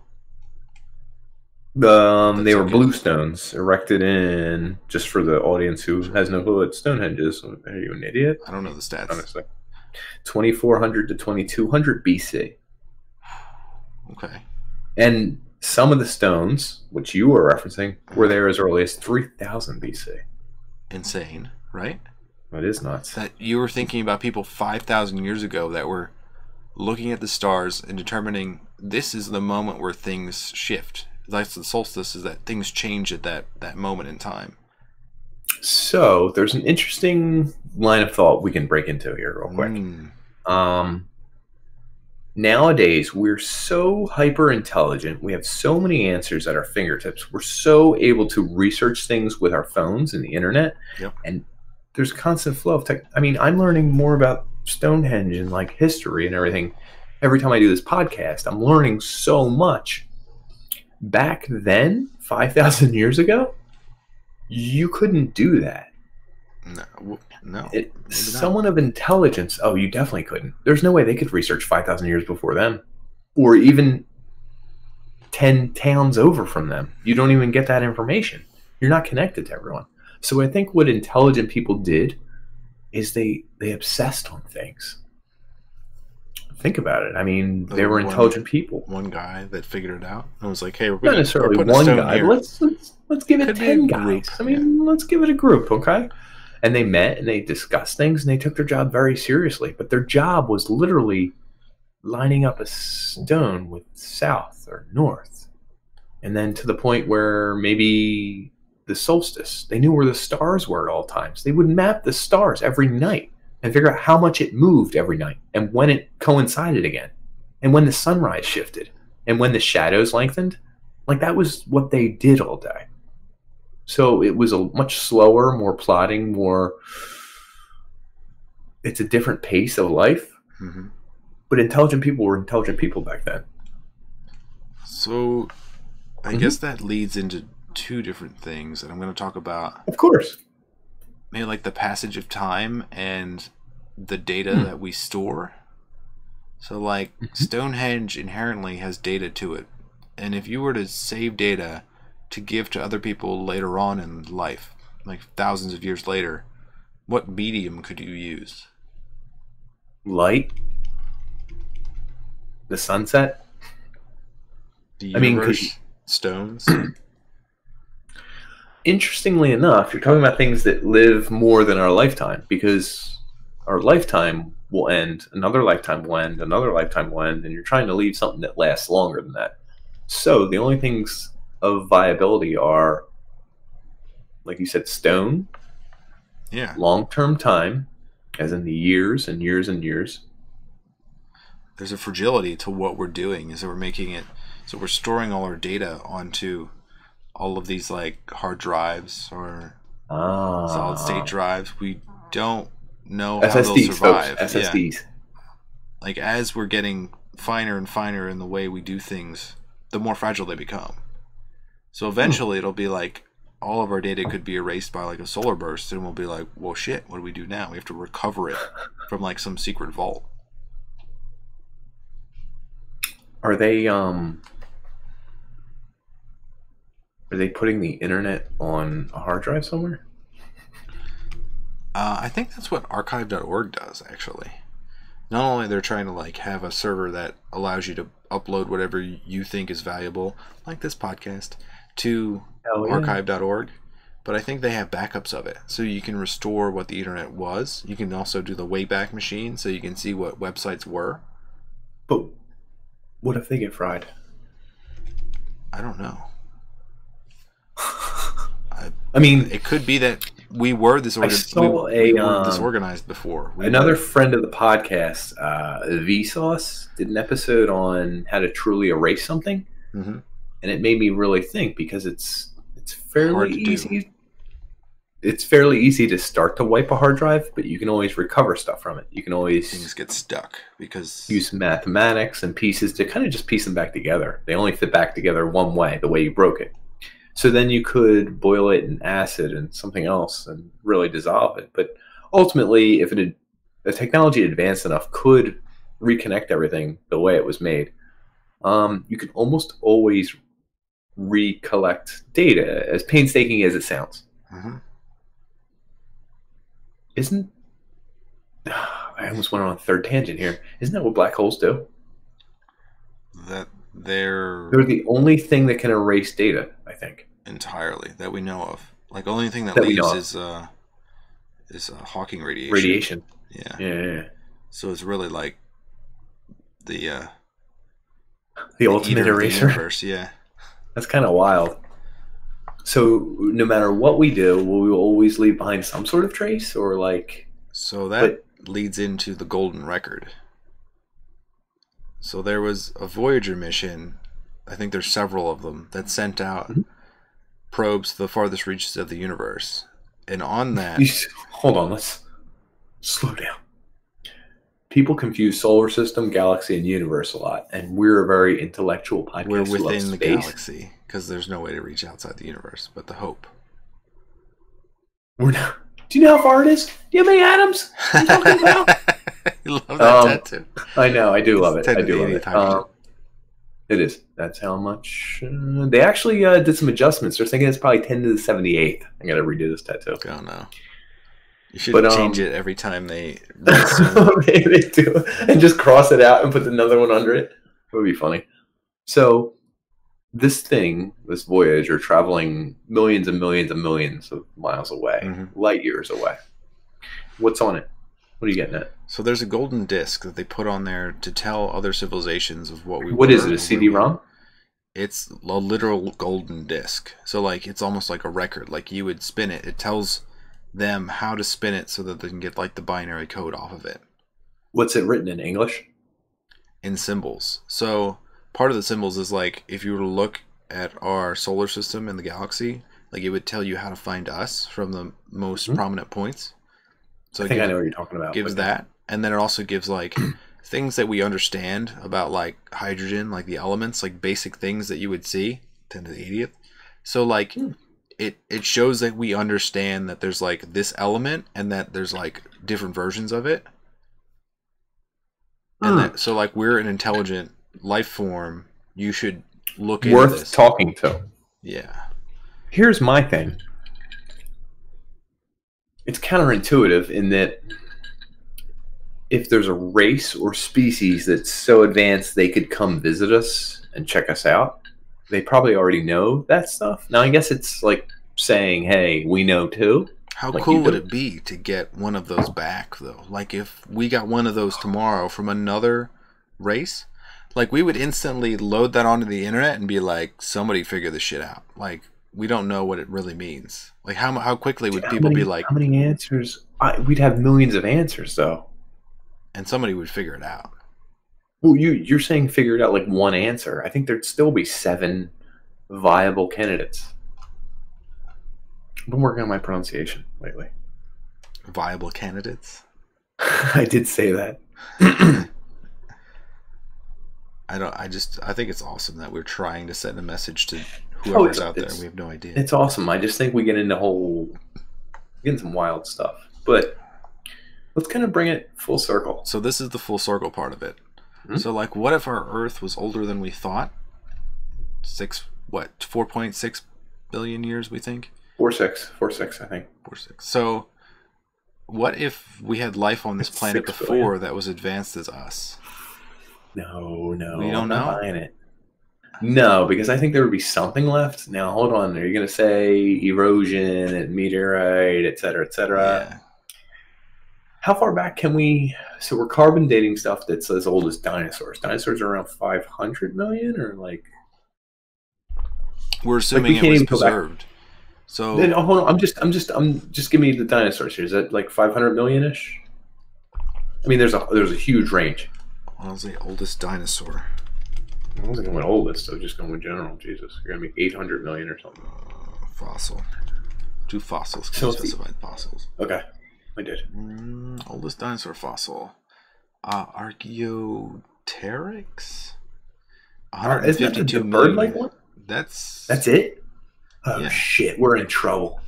They were blue stones erected in, just for the audience who has no clue what Stonehenge is. Are you an idiot? I don't know the stats. Honestly. 2400 to 2200 BC. Okay. And some of the stones, which you were referencing, were there as early as 3000 BC. Insane, right? That is nuts. That you were thinking about people 5,000 years ago that were looking at the stars and determining this is the moment where things shift. That's the solstice, is that things change at that moment in time. So there's an interesting line of thought we can break into here real quick. Nowadays, we're so hyper intelligent. We have so many answers at our fingertips. We're so able to research things with our phones and the internet. Yep. And there's a constant flow of tech. I mean, I'm learning more about Stonehenge and like history and everything. Every time I do this podcast, I'm learning so much. Back then, 5,000 years ago, you couldn't do that. No. Someone of intelligence, oh, you definitely couldn't. There's no way they could research 5,000 years before them, or even 10 towns over from them. You don't even get that information. You're not connected to everyone. So I think what intelligent people did is they obsessed on things. Think about it. I mean, they were intelligent people. One guy that figured it out and was like, "Hey, we're not necessarily one guy. But let's give it 10 guys. I mean, let's give it a group, okay?" And they met and they discussed things and they took their job very seriously. But their job was literally lining up a stone with south or north, and then to the point where maybe the solstice. They knew where the stars were at all times. They would map the stars every night and figure out how much it moved every night and when it coincided again and when the sunrise shifted and when the shadows lengthened. Like that was what they did all day. So it was a much slower, more plodding, it's a different pace of life. Mm-hmm. But intelligent people were intelligent people back then. So I guess that leads into 2 different things that I'm going to talk about. Of course. Maybe like the passage of time and the data that we store. So like Stonehenge inherently has data to it. And if you were to save data to give to other people later on in life, like thousands of years later, what medium could you use? Light. The sunset. The universe. Stones. Interestingly enough, you're talking about things that live more than our lifetime, because our lifetime will end, another lifetime will end, another lifetime will end, and you're trying to leave something that lasts longer than that. So the only things of viability are, like you said, stone, long-term time, as in the years and years and years. There's a fragility to what we're doing, is that we're making it, so we're storing all our data onto all of these like hard drives or solid state drives. We don't know how SSDs, they'll survive. Folks, SSDs. Yeah. Like as we're getting finer and finer in the way we do things, the more fragile they become. So eventually it'll be like all of our data could be erased by like a solar burst, and we'll be like, well, shit, what do we do now? We have to recover it from like some secret vault. Are they putting the internet on a hard drive somewhere? I think that's what archive.org does, actually. Not only they're trying to like have a server that allows you to upload whatever you think is valuable, like this podcast, to archive.org, but I think they have backups of it, so you can restore what the internet was. You can also do the Wayback Machine, so you can see what websites were. But what if they get fried? I don't know. I mean, it could be that we were disorganized. We were disorganized before. Another friend of the podcast, Vsauce, did an episode on how to truly erase something, and it made me really think, because it's fairly easy. It's fairly easy to start to wipe a hard drive, but you can always recover stuff from it. You can always things get stuck because use mathematics and pieces to kind of just piece them back together. They only fit back together one way, the way you broke it. So then you could boil it in acid and something else and really dissolve it. But ultimately, if the technology advanced enough, could reconnect everything the way it was made, you can almost always recollect data, as painstaking as it sounds. Isn't... I almost went on a third tangent here. Isn't that what black holes do? That they're the only thing that can erase data, I think. Entirely, that we know of. Like, the only thing that leaves is Hawking radiation. Yeah. So it's really like the ultimate eraser. Universe, yeah. That's kind of wild. So no matter what we do, will we always leave behind some sort of trace, or like? So that leads into the golden record. So there was a Voyager mission, I think there's several of them, that sent out probes to the farthest reaches of the universe. And on that... Hold on, let's slow down. People confuse solar system, galaxy, and universe a lot, and we're a very intellectual podcast. We're within the galaxy, because there's no way to reach outside the universe, but the hope. We're not... Do you know how far it is? Do you have any atoms? What are you talking about? I love that tattoo. I know, I do love it. I do love it. It is. That's how much... they actually did some adjustments. They're thinking it's probably 10 to the 78th. I got to redo this tattoo. Oh, no. You should change it every time they... they do. And just cross it out and put another one under it. It would be funny. So, this Voyager, traveling millions and millions and millions of miles away, light years away. What's on it? What are you getting at? So there's a golden disc that they put on there to tell other civilizations of what we were. What is it, a CD-ROM? It's a literal golden disc. So like it's almost like a record. Like you would spin it. It tells them how to spin it so that they can get like the binary code off of it. What's it written in English? In symbols. So part of the symbols is like if you were to look at our solar system and the galaxy, like it would tell you how to find us from the most prominent points. So I think I know what you're talking about. Gives that, and then it also gives like things that we understand about like hydrogen, like the elements, like basic things that you would see. 10 to the 80th. So like it shows that we understand that there's like this element and that there's like different versions of it. And that, so like we're an intelligent life form. You should look into this. Worth talking to. Yeah. Here's my thing. It's counterintuitive in that if there's a race or species that's so advanced they could come visit us and check us out, they probably already know that stuff. Now, I guess it's like saying, hey, we know too. How cool would it be to get one of those back, though? Like, if we got one of those tomorrow from another race, like, we would instantly load that onto the internet and be like, somebody figure this shit out. Like, we don't know what it really means. Like, how quickly would people be like... How many answers? We'd have millions of answers, though. And somebody would figure it out. Well, you're saying figure it out like one answer. I think there'd still be 7 viable candidates. I've been working on my pronunciation lately. Viable candidates? I did say that. I think it's awesome that we're trying to send a message to whoever's out there. We have no idea. It's awesome. I just think we get into some wild stuff. But let's kind of bring it full circle. So this is the full circle part of it. Mm-hmm. So like, what if our Earth was older than we thought? 4.6 billion years, we think? 4.6, I think. 4.6. So what if we had life on this planet before that was advanced as us? No. We don't know? I'm not buying it. No, because I think there would be something left. Now, hold on. Are you going to say erosion and meteorite, et cetera, et cetera? Yeah. How far back can we... So we're carbon dating stuff that's as old as dinosaurs. Dinosaurs are around 500 million or like... We're assuming it was preserved. So then, hold on. I'm just give me the dinosaurs here. Is that like 500 million-ish? I mean, there's a huge range. What was the oldest dinosaur? I wasn't going with oldest, so just going with general. Jesus, you're gonna be 800 million or something. Fossil. 2 fossils. Specified fossils. Okay, I did. Oldest dinosaur fossil. Archaeopteryx. Isn't that the bird-like one? That's it. Oh shit, we're in trouble.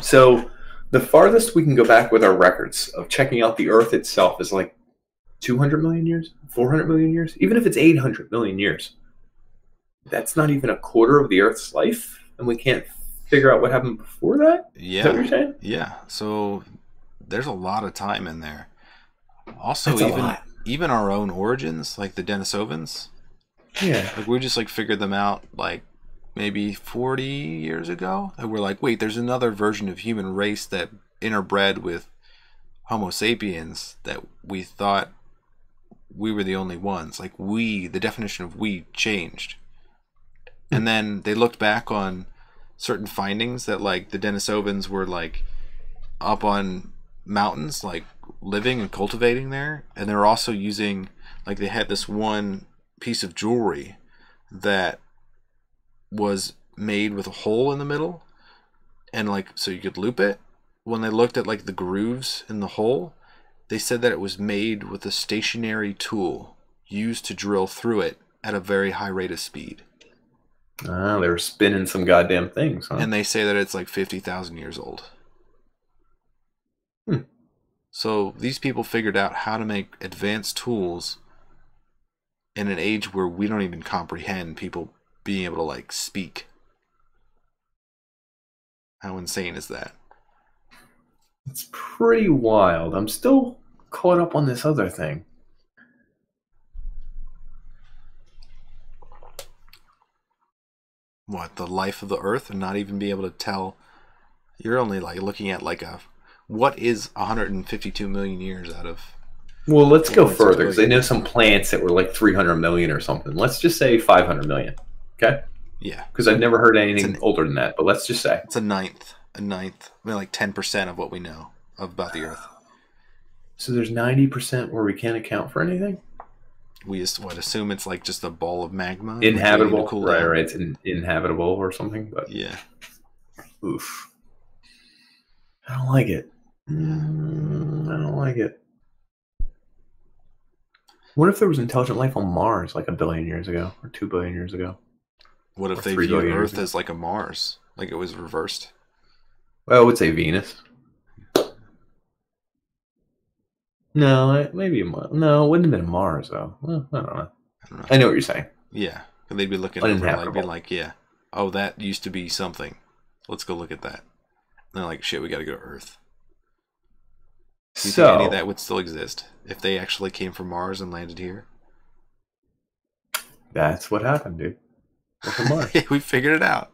So the farthest we can go back with our records of checking out the Earth itself is like 200 million years, 400 million years, even if it's 800 million years. That's not even a quarter of the Earth's life, and we can't figure out what happened before that? Yeah. Is that what you're saying? Yeah. So there's a lot of time in there. Also, even our own origins, like the Denisovans. Yeah. Like we just like figured them out like maybe 40 years ago. And we're like, wait, there's another version of human race that interbred with Homo sapiens that we thought we were the only ones. Like the definition of we changed. And then they looked back on certain findings that like the Denisovans were like up on mountains, like living and cultivating there. And they were also using, like they had this one piece of jewelry that was made with a hole in the middle. And like, so you could loop it. When they looked at like the grooves in the hole, they said that it was made with a stationary tool used to drill through it at a very high rate of speed. They were spinning some goddamn things, huh? And they say that it's like 50,000 years old. So these people figured out how to make advanced tools in an age where we don't even comprehend people being able to like speak. How insane is that? It's pretty wild. I'm still caught up on this other thing. What, the life of the Earth, and not even be able to tell? You're only like looking at like what is 152 million years out of? Well, let's go further because I know some plants that were like 300 million or something. Let's just say 500 million. Okay. Yeah. Because I've never heard anything older than that. But let's just say it's a ninth. I mean, like 10% of what we know about the Earth. So there's 90% where we can't account for anything? We just assume it's like just a ball of magma. Inhabitable. Right. It's inhabitable or something. But yeah. Oof. I don't like it. I don't like it. What if there was intelligent life on Mars like 1 billion years ago or 2 billion years ago? What if they view Earth as like a Mars? Like it was reversed? Well, I would say Venus. No, maybe no, it wouldn't have been Mars though. Well, I don't know. I know what you're saying. Yeah, they'd be looking over like, be like, yeah, oh, that used to be something. Let's go look at that. And they're like, shit, we got to go to Earth. Do you think any of that would still exist if they actually came from Mars and landed here? That's what happened, dude. We're from Mars. Yeah, we figured it out.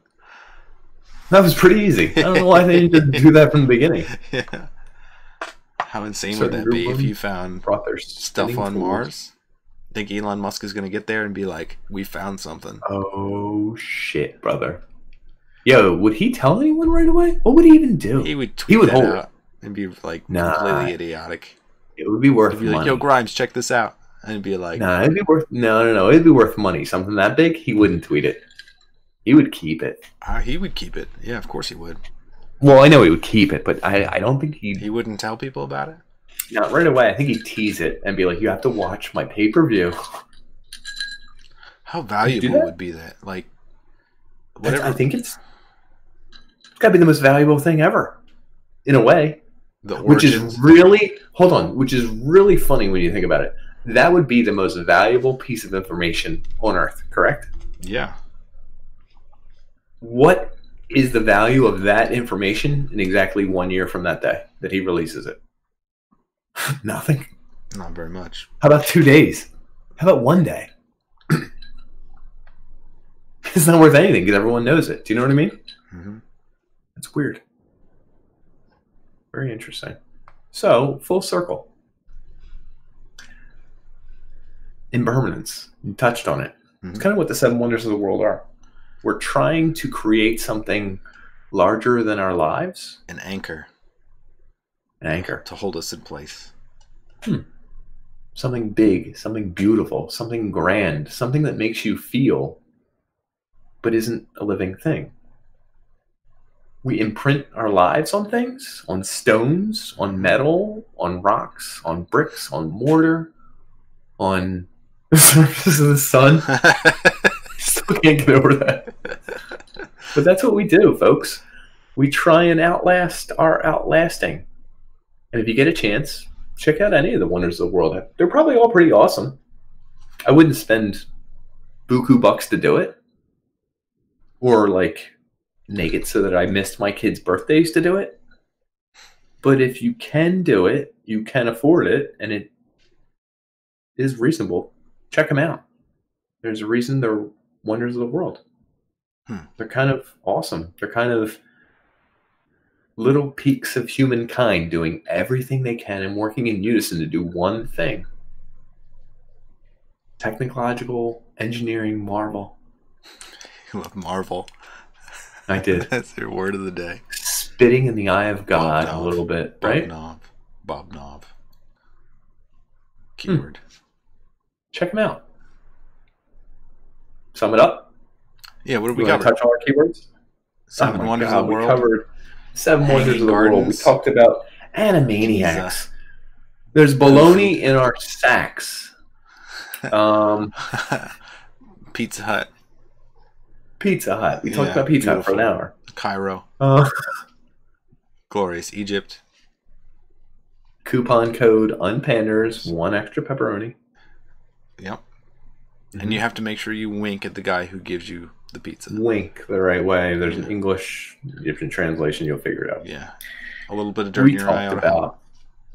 That was pretty easy. I don't know why they didn't do that from the beginning. Yeah. How insane would that be if you found stuff on Mars? Think Elon Musk is going to get there and be like, we found something? Oh, shit, brother. Yo, would he tell anyone right away? What would he even do? He would tweet that out and be like completely idiotic. It would be worth money. Like, yo, Grimes, check this out. And it'd be like... Nah, it'd be worth... No. It'd be worth money. Something that big, he wouldn't tweet it. He would keep it. He would keep it. Yeah, of course he would. Well, I know he would keep it, but I don't think he'd... He wouldn't tell people about it? Not right away. I think he'd tease it and be like, you have to watch my pay-per-view. How valuable would be that? Like, whatever. I think it's got to be the most valuable thing ever, in a way. Which is really funny when you think about it. That would be the most valuable piece of information on Earth, correct? Yeah. What is the value of that information in exactly 1 year from that day that he releases it? Nothing. Not very much. How about 2 days? How about 1 day? It's not worth anything because everyone knows it. Do you know what I mean? Mm-hmm. It's weird. Very interesting. So, full circle. Impermanence. You touched on it. Mm-hmm. It's kind of what the 7 wonders of the world are. We're trying to create something larger than our lives. An anchor. An anchor. To hold us in place. Something big, something beautiful, something grand, something that makes you feel, but isn't a living thing. We imprint our lives on things, on stones, on metal, on rocks, on bricks, on mortar, on the surface of the sun. Still can't get over that. But that's what we do, folks. We try and outlast our outlasting. And if you get a chance, check out any of the wonders of the world. They're probably all pretty awesome. I wouldn't spend buku bucks to do it. Or like naked so that I missed my kids' birthdays to do it. But if you can do it, you can afford it, and it is reasonable, check them out. There's a reason they're wonders of the world. They're kind of awesome. They're kind of little peaks of humankind doing everything they can and working in unison to do one thing. Technological engineering marvel. You love marvel. I did. That's your word of the day. Spitting in the eye of God a little bit, right? Bob Knob. Keyword. Check them out. Sum it up. Yeah, what did we cover? Touch all our keywords? 7 wonders of the world. We covered 7 wonders of the world. We talked about Animaniacs. There's bologna in our sacks. Pizza Hut. Pizza Hut. We talked about Pizza Hut for an hour. Cairo. Glorious Egypt. Coupon code UnPanders, 1 extra pepperoni. Yep. And you have to make sure you wink at the guy who gives you the pizza. Wink the right way. There's an English Egyptian translation. You'll figure it out. Yeah. A little bit of dirt in your eye ought to help.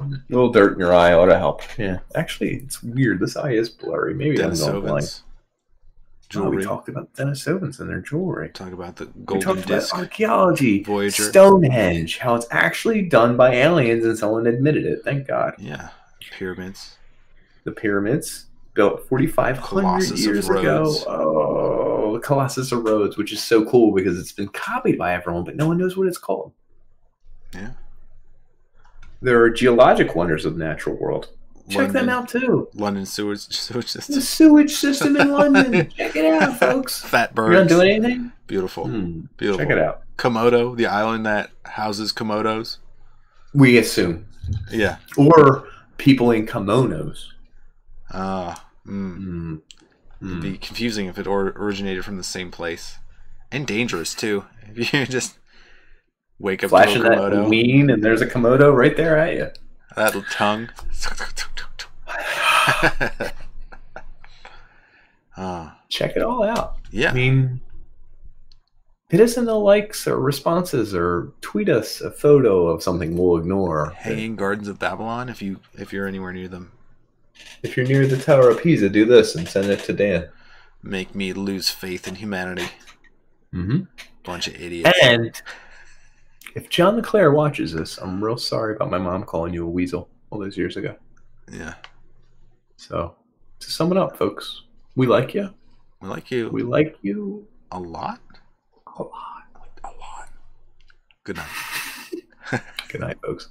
A little dirt in your eye ought to help. Yeah. Actually, it's weird. This eye is blurry. Maybe I'm going blind. Jewelry. We talked about Denisovans and their jewelry. Talk about the golden disc. About archaeology. Voyager. Stonehenge. How it's actually done by aliens and someone admitted it. Thank God. Yeah. Pyramids. The pyramids. Built 4,500 years ago. Oh, the Colossus of Rhodes, which is so cool because it's been copied by everyone, but no one knows what it's called. Yeah. There are geologic wonders of the natural world. Check them out too. London sewage system. The sewage system in London. Check it out, folks. Fat birds. You're not doing anything? Beautiful. Beautiful. Check it out. Komodo, the island that houses komodos. We assume. Yeah. Or people in kimonos. It'd be confusing if it originated from the same place. And dangerous, too. If you just wake up flashing to a Komodo. That ween and there's a Komodo right there at you. That tongue. Check it all out. Yeah. I mean, hit us in the likes or responses or tweet us a photo of something we'll ignore. Hanging Gardens of Babylon if you're anywhere near them. If you're near the Tower of Pisa, do this and send it to Dan. Make me lose faith in humanity. Bunch of idiots. And if John LeClaire watches this, I'm real sorry about my mom calling you a weasel all those years ago. Yeah. So, to sum it up, folks, we like you. We like you. We like you. A lot? A lot. A lot. Good night. Good night, folks.